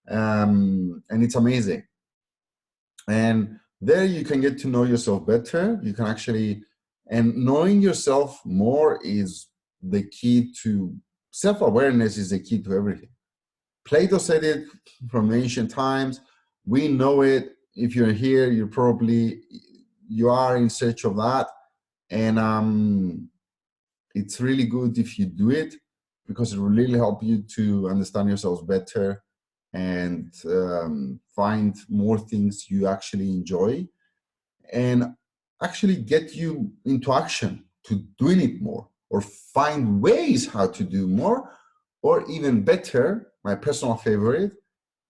and it's amazing. And there you can get to know yourself better. You can actually, and knowing yourself more is the key to, self-awareness is the key to everything. Plato said it from ancient times. We know it. If you're here, you are in search of that. And it's really good if you do it, because it will really help you to understand yourselves better and find more things you actually enjoy and actually get you into action to doing it more, or find ways how to do more, or even better, my personal favorite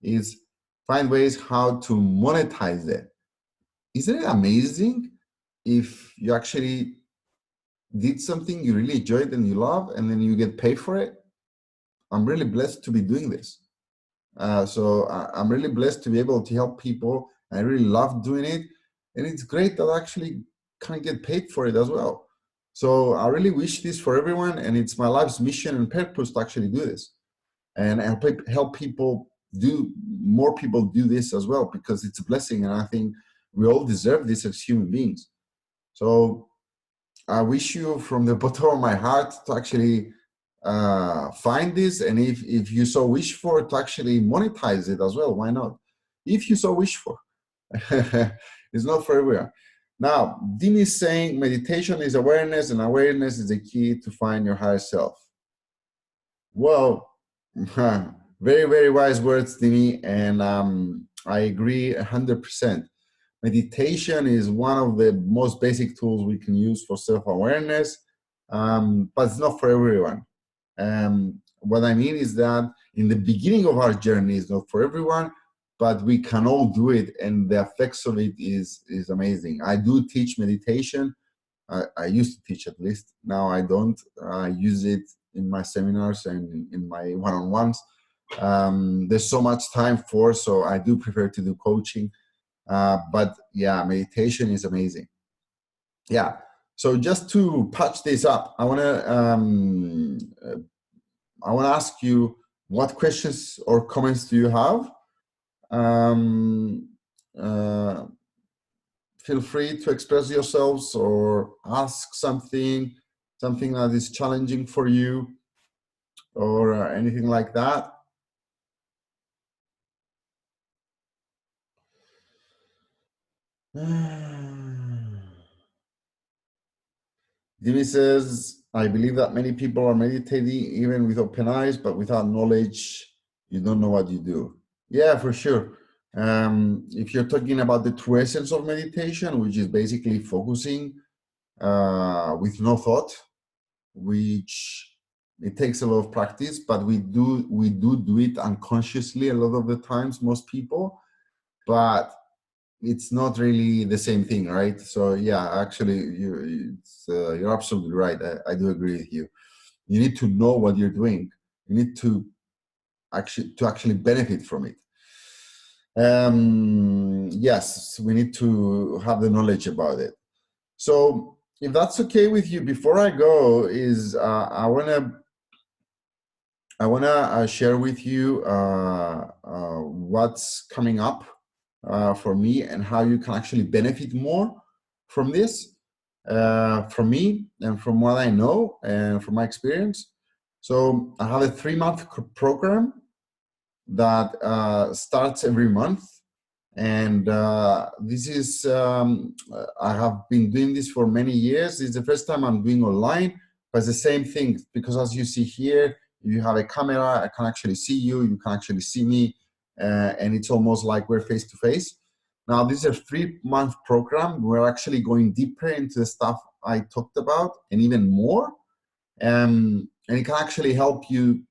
is find ways how to monetize it. Isn't it amazing if you actually did something you really enjoyed and you love, and then you get paid for it? I'm really blessed to be doing this. So I'm really blessed to be able to help people. I really love doing it. And it's great that I actually can get paid for it as well. So I really wish this for everyone. And it's my life's mission and purpose to actually do this. And help people more people do this as well, because it's a blessing. And I think we all deserve this as human beings. So I wish you from the bottom of my heart to actually find this, and if you so wish for, to actually monetize it as well. Why not? If you so wish for. It's not for everyone. Now, Dean is saying meditation is awareness, and awareness is the key to find your higher self. Well, very, very wise words, Dini. And I agree 100%. Meditation is one of the most basic tools we can use for self-awareness, but it's not for everyone. What I mean is that in the beginning of our journey, it's not for everyone, but we can all do it, and the effects of it is amazing. I do teach meditation. I used to teach, at least. Now I don't. I use it in my seminars and in my one-on-ones. There's so much time for, so I do prefer to do coaching. But yeah, meditation is amazing. Yeah. So just to patch this up, I want to ask you, what questions or comments do you have? Feel free to express yourselves or ask something that is challenging for you, or anything like that. Jimmy says, I believe that many people are meditating even with open eyes, but without knowledge, you don't know what you do. Yeah, for sure. If you're talking about the true essence of meditation, which is basically focusing with no thought, which it takes a lot of practice, but we do it unconsciously a lot of the times, most people, but it's not really the same thing, right? So yeah, actually, you're absolutely right. I do agree with you. You need to know what you're doing. You need to actually benefit from it. Yes, we need to have the knowledge about it. So if that's okay with you, before I go, is I wanna share with you what's coming up for me and how you can actually benefit more from this, from me and from what I know and from my experience. So I have a 3-month program that starts every month. And this is, I have been doing this for many years. It's the first time I'm doing online, but it's the same thing, because as you see here, you have a camera, I can actually see you, you can actually see me, and it's almost like we're face to face. Now, this is a 3-month program. We're actually going deeper into the stuff I talked about and even more. And it can actually help you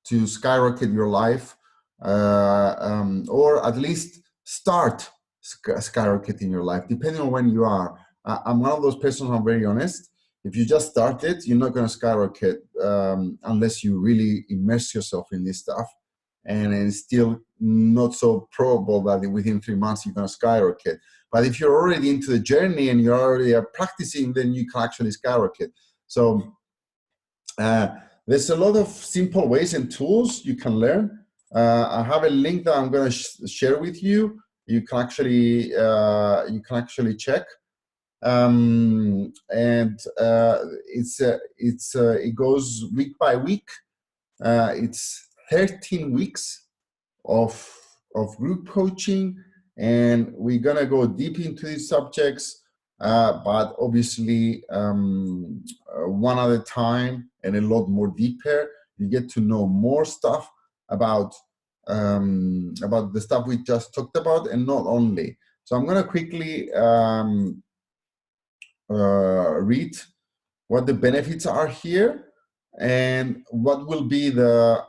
to skyrocket your life, or at least start skyrocketing your life, depending on when you are. I'm one of those persons, I'm very honest. If you just started, you're not going to skyrocket unless you really immerse yourself in this stuff. And it's still not so probable that within 3 months you're going to skyrocket. But if you're already into the journey and you're already practicing, then you can actually skyrocket. So there's a lot of simple ways and tools you can learn. I have a link that I'm going to share with you. You can actually check, and it goes week by week. It's 13 weeks of group coaching, and we're gonna go deep into these subjects, but obviously one at a time and a lot more deeper. You get to know more stuff about the stuff we just talked about, and not only. So I'm gonna quickly read what the benefits are here, and what will be the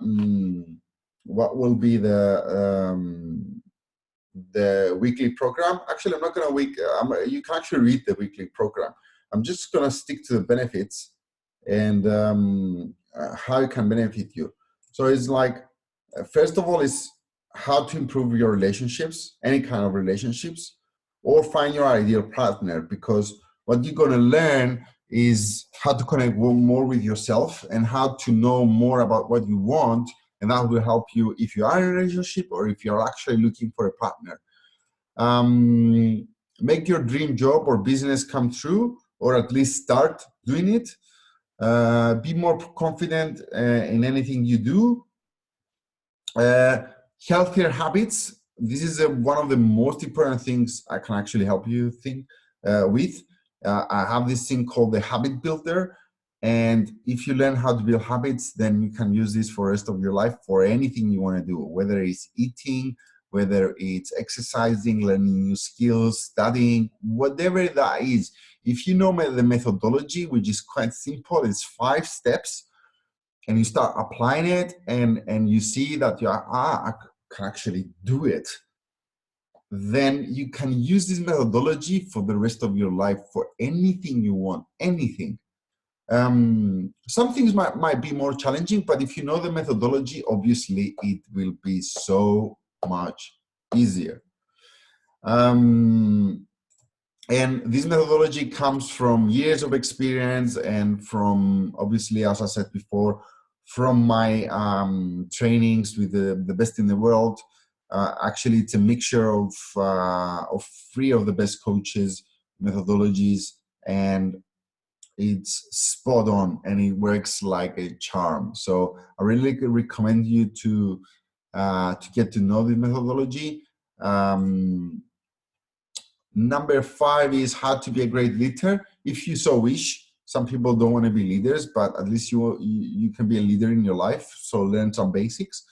weekly program. Actually, I'm not going to you can actually read the weekly program. I'm just going to stick to the benefits and how it can benefit you. So it's like, first of all, is how to improve your relationships, any kind of relationships, or find your ideal partner, because what you're going to learn is how to connect more with yourself and how to know more about what you want, and that will help you if you are in a relationship or if you're actually looking for a partner. Make your dream job or business come true, or at least start doing it. Be more confident in anything you do. Healthier habits. This is one of the most important things I can actually help you think with. I have this thing called the habit builder, and if you learn how to build habits, then you can use this for the rest of your life for anything you want to do, whether it's eating, whether it's exercising, learning new skills, studying, whatever that is. If you know the methodology, which is quite simple, it's 5 steps, and you start applying it, and you see that I can actually do it, then you can use this methodology for the rest of your life for anything you want, anything. Some things might be more challenging, but if you know the methodology, obviously it will be so much easier. And this methodology comes from years of experience and from, obviously, as I said before, from my trainings with the best in the world. Actually, it's a mixture of 3 of the best coaches, methodologies, and it's spot on, and it works like a charm. So I really recommend you to get to know the methodology. Number 5 is how to be a great leader, if you so wish. Some people don't want to be leaders, but at least you can be a leader in your life. So learn some basics.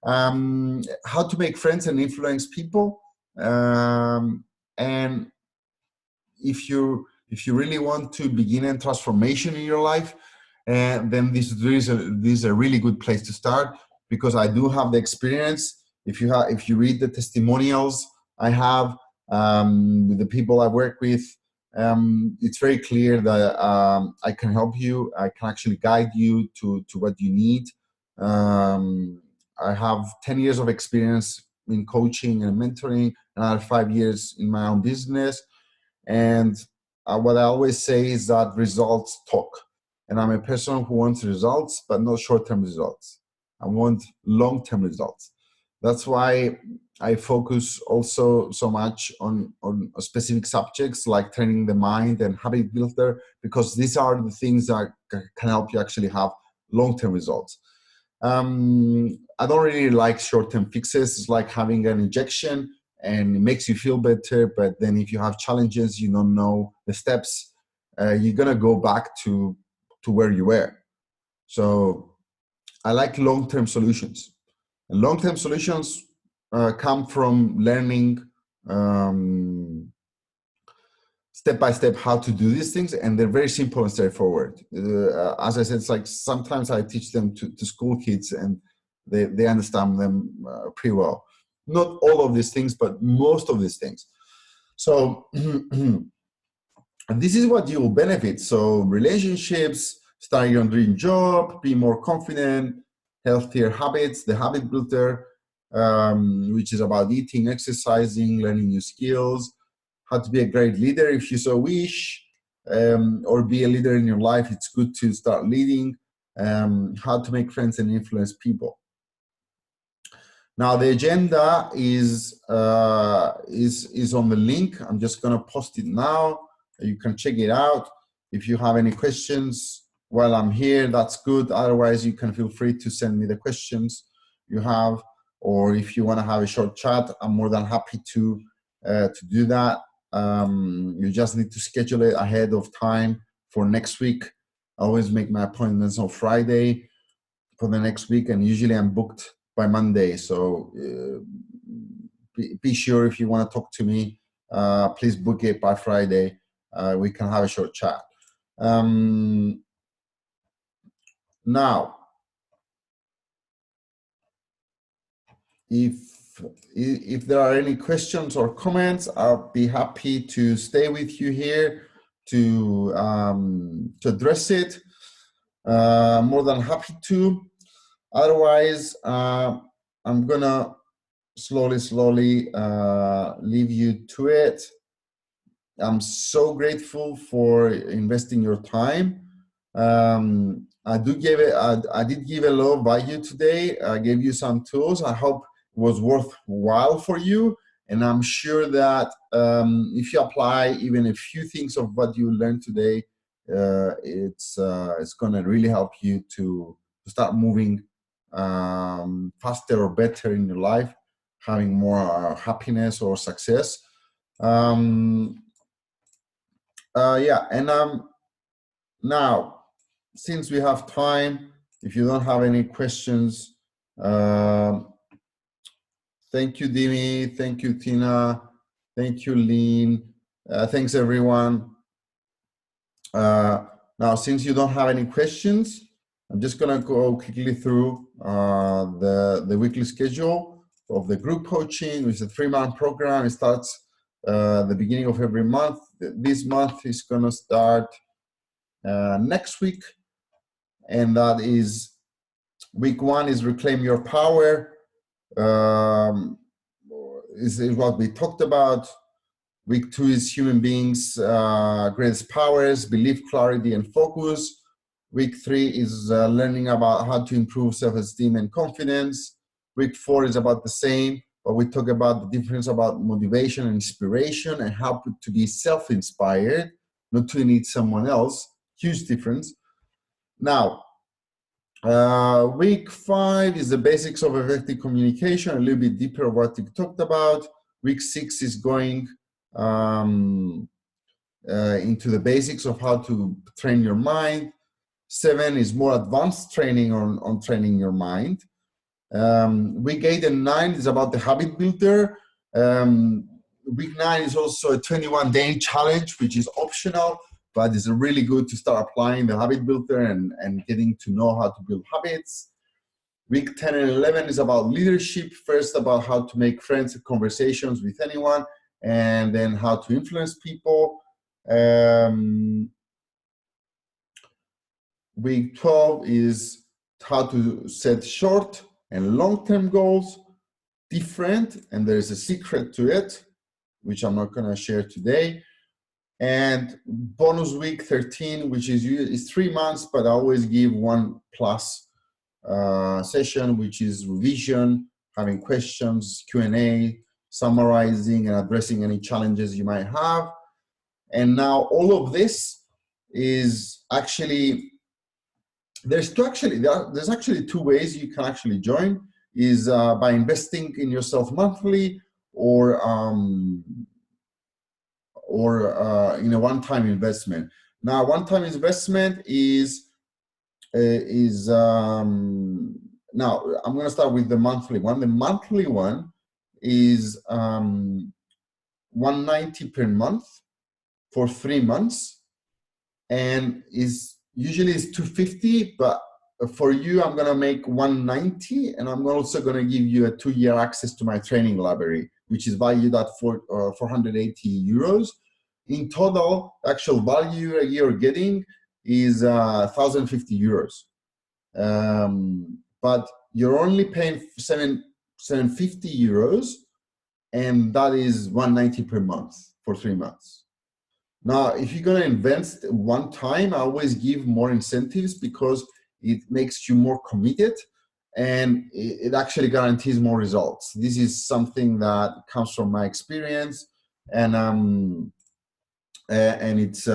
How to make friends and influence people. And if you really want to begin a transformation in your life, then this is a really good place to start, because I do have the experience. If you read the testimonials I have with the people I work with, it's very clear that I can help you. I can actually guide you to what you need. I have 10 years of experience in coaching and mentoring, another 5 years in my own business. And what I always say is that results talk. And I'm a person who wants results, but not short-term results. I want long-term results. That's why I focus also so much on specific subjects like training the mind and habit builder, because these are the things that can help you actually have long-term results. I don't really like short-term fixes. It's like having an injection, and it makes you feel better, but then if you have challenges, you don't know the steps, you're gonna go back to where you were. So I like long-term solutions. And long-term solutions come from learning step by step how to do these things, and they're very simple and straightforward. As I said, it's like sometimes I teach them to school kids, and they understand them pretty well. Not all of these things, but most of these things. So this is what you will benefit. So relationships, starting your dream job, be more confident, healthier habits, the habit builder, which is about eating, exercising, learning new skills, how to be a great leader if you so wish, or be a leader in your life. It's good to start leading, how to make friends and influence people. Now the agenda is on the link. I'm just going to post it now. You can check it out. If you have any questions while I'm here, that's good. Otherwise, you can feel free to send me the questions you have, or if you want to have a short chat, I'm more than happy to do that. You just need to schedule it ahead of time for next week. I always make my appointments on Friday for the next week, and usually I'm booked by Monday. So be sure, if you want to talk to me, please book it by Friday. We can have a short chat. Now, if there are any questions or comments, I'll be happy to stay with you here to address it. More than happy to. Otherwise, I'm gonna slowly leave you to it. I'm so grateful for investing your time. I did give a lot of value today. I gave you some tools. I hope it was worthwhile for you. And I'm sure that if you apply even a few things of what you learned today, it's going to really help you to start moving faster or better in your life, having more happiness or success. Yeah, and now, since we have time, if you don't have any questions, Thank you, Dimi. Thank you, Tina. Thank you, Lean. Thanks, everyone. Now, since you don't have any questions, I'm just going to go quickly through the weekly schedule of the group coaching, which is a 3-month program. It starts the beginning of every month. This month is going to start next week, and that is week 1 is Reclaim Your Power. Is what we talked about. Week 2 is Human Beings' Greatest Powers, Belief, Clarity, and Focus. Week 3 is learning about how to improve self-esteem and confidence. Week 4 is about the same, but we talk about the difference about motivation and inspiration and how to be self-inspired, not to need someone else. Huge difference. Now, week 5 is the basics of effective communication, a little bit deeper of what we talked about. Week 6 is going into the basics of how to train your mind. 7 is more advanced training on training your mind. Week 8 and 9 is about the habit builder. Week 9 is also a 21-day challenge, which is optional, but it's really good to start applying the habit builder and getting to know how to build habits. Week 10 and 11 is about leadership. First, about how to make friends and conversations with anyone, and then how to influence people. Week 12 is how to set short and long-term goals, different, and there's a secret to it, which I'm not going to share today. And bonus week 13, which is 3 months, but I always give 1+ session, which is revision, having questions, Q&A, summarizing and addressing any challenges you might have. And now all of this is actually, there's actually 2 ways you can actually join, is by investing in yourself monthly or in a one-time investment. Now, one-time investment is now I'm going to start with the monthly one. The monthly one is $190 per month for 3 months, and is usually is $250, but for you I'm going to make $190, and I'm also going to give you a 2-year access to my training library, which is valued at 480 euros. In total, actual value you're getting is 1,050 euros. But you're only paying 750 euros, and that is 190 per month for 3 months. Now, if you're going to invest one time, I always give more incentives because it makes you more committed, and it actually guarantees more results. This is something that comes from my experience, and it's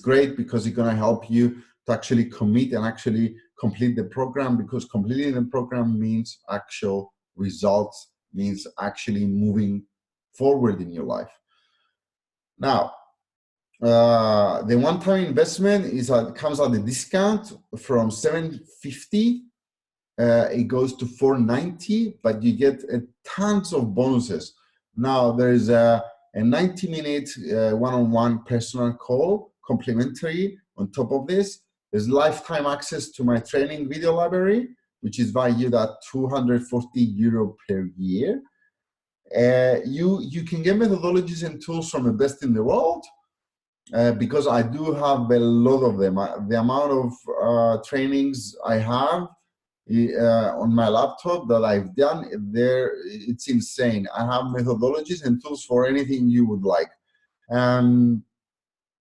great because it's going to help you to actually commit and actually complete the program, because completing the program means actual results, means actually moving forward in your life. Now, the one-time investment comes at a discount from 750. It goes to 490, but you get tons of bonuses. Now, there's a 90-minute one-on-one personal call, complimentary. On top of this, there's lifetime access to my training video library, which is valued at 240 euro per year. You can get methodologies and tools from the best in the world, because I do have a lot of them. The amount of trainings I have on my laptop that I've done there, it's insane. I have methodologies and tools for anything you would like, and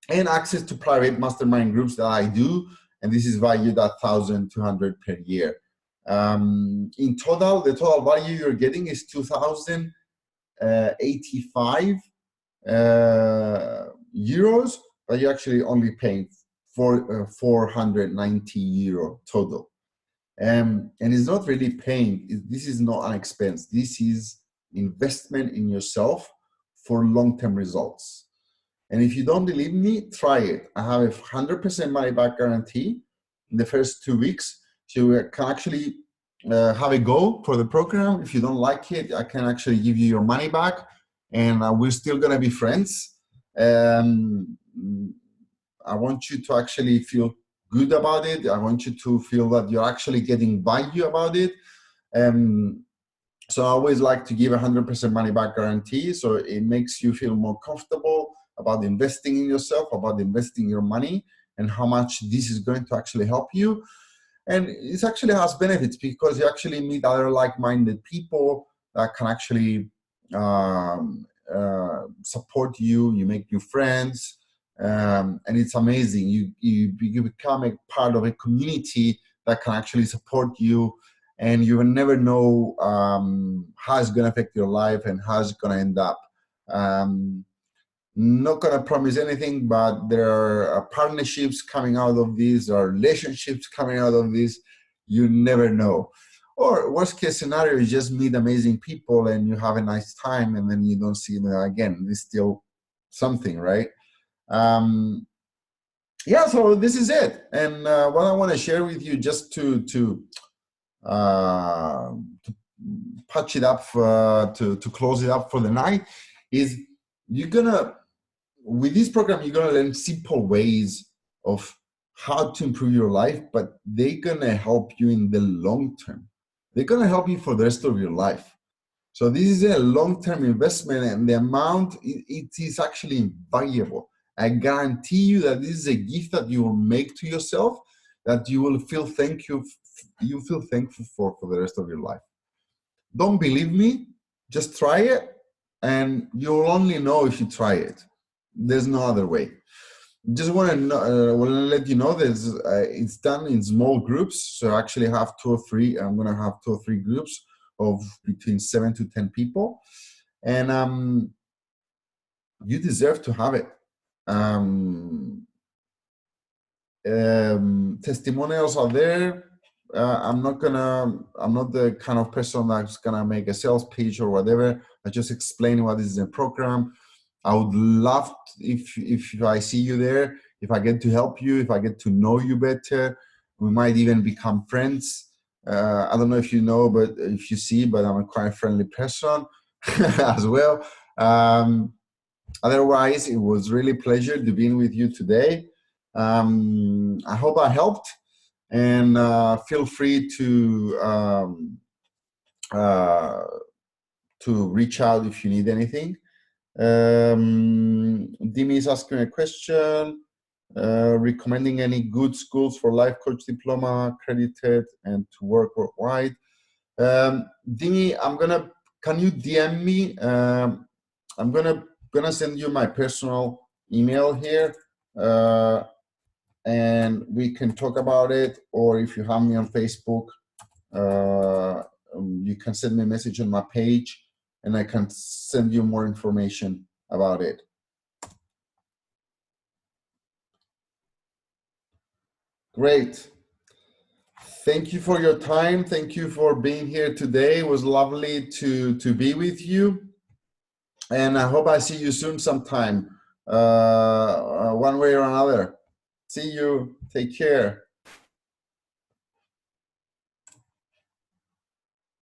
access to private mastermind groups that I do, and this is valued at 1,200 per year. In total, the total value you're getting is 2,085 euros, but you're actually only paying 490 euro total. And it's not really paying. This is not an expense. This is investment in yourself for long-term results. And if you don't believe me, try it. I have a 100% money back guarantee in the first 2 weeks. So you can actually have a go for the program. If you don't like it, I can actually give you your money back, and we're still gonna be friends. Um, I want you to actually feel good about it. I want you to feel that you're actually getting value about it. So I always like to give 100% money back guarantee. So it makes you feel more comfortable about investing in yourself, about investing your money, and how much this is going to actually help you. And it actually has benefits because you actually meet other like-minded people that can actually support you. You make new friends, and it's amazing. You become a part of a community that can actually support you, and you will never know how it's going to affect your life and how it's going to end up. Not going to promise anything, but there are partnerships coming out of this, there are relationships coming out of this. You never know. Or worst case scenario, you just meet amazing people and you have a nice time, and then you don't see them again. It's still something, right? Yeah, so this is it. And what I want to share with you, just to patch it up, to close it up for the night, is you're gonna, with this program, you're gonna learn simple ways of how to improve your life, but they're gonna help you in the long term. They're gonna help you for the rest of your life. So this is a long-term investment, and the amount, it is actually invaluable. I guarantee you that this is a gift that you will make to yourself, that you will feel you feel thankful for the rest of your life. Don't believe me? Just try it, and you'll only know if you try it. There's no other way. Just want to let you know that it's done in small groups. So I actually have two or three. I'm going to have two or three groups of between 7 to 10 people, and you deserve to have it. Testimonials are there. I'm not the kind of person that's gonna make a sales page or whatever. I just explain what is the program. I would love if I see you there, if I get to help you, if I get to know you better. We might even become friends. I don't know if you know, but if you see, but I'm a quite friendly person as well. Otherwise, it was really a pleasure to be with you today. I hope I helped, and feel free to reach out if you need anything. Dimi is asking a question, recommending any good schools for life coach diploma, accredited, and to work worldwide. Dimi, can you DM me? I'm gonna send you my personal email here, and we can talk about it. Or if you have me on Facebook, you can send me a message on my page, and I can send you more information about it. Great. Thank you for your time. Thank you for being here today. It was lovely to be with you. And I hope I see you soon sometime, one way or another. See you. Take care.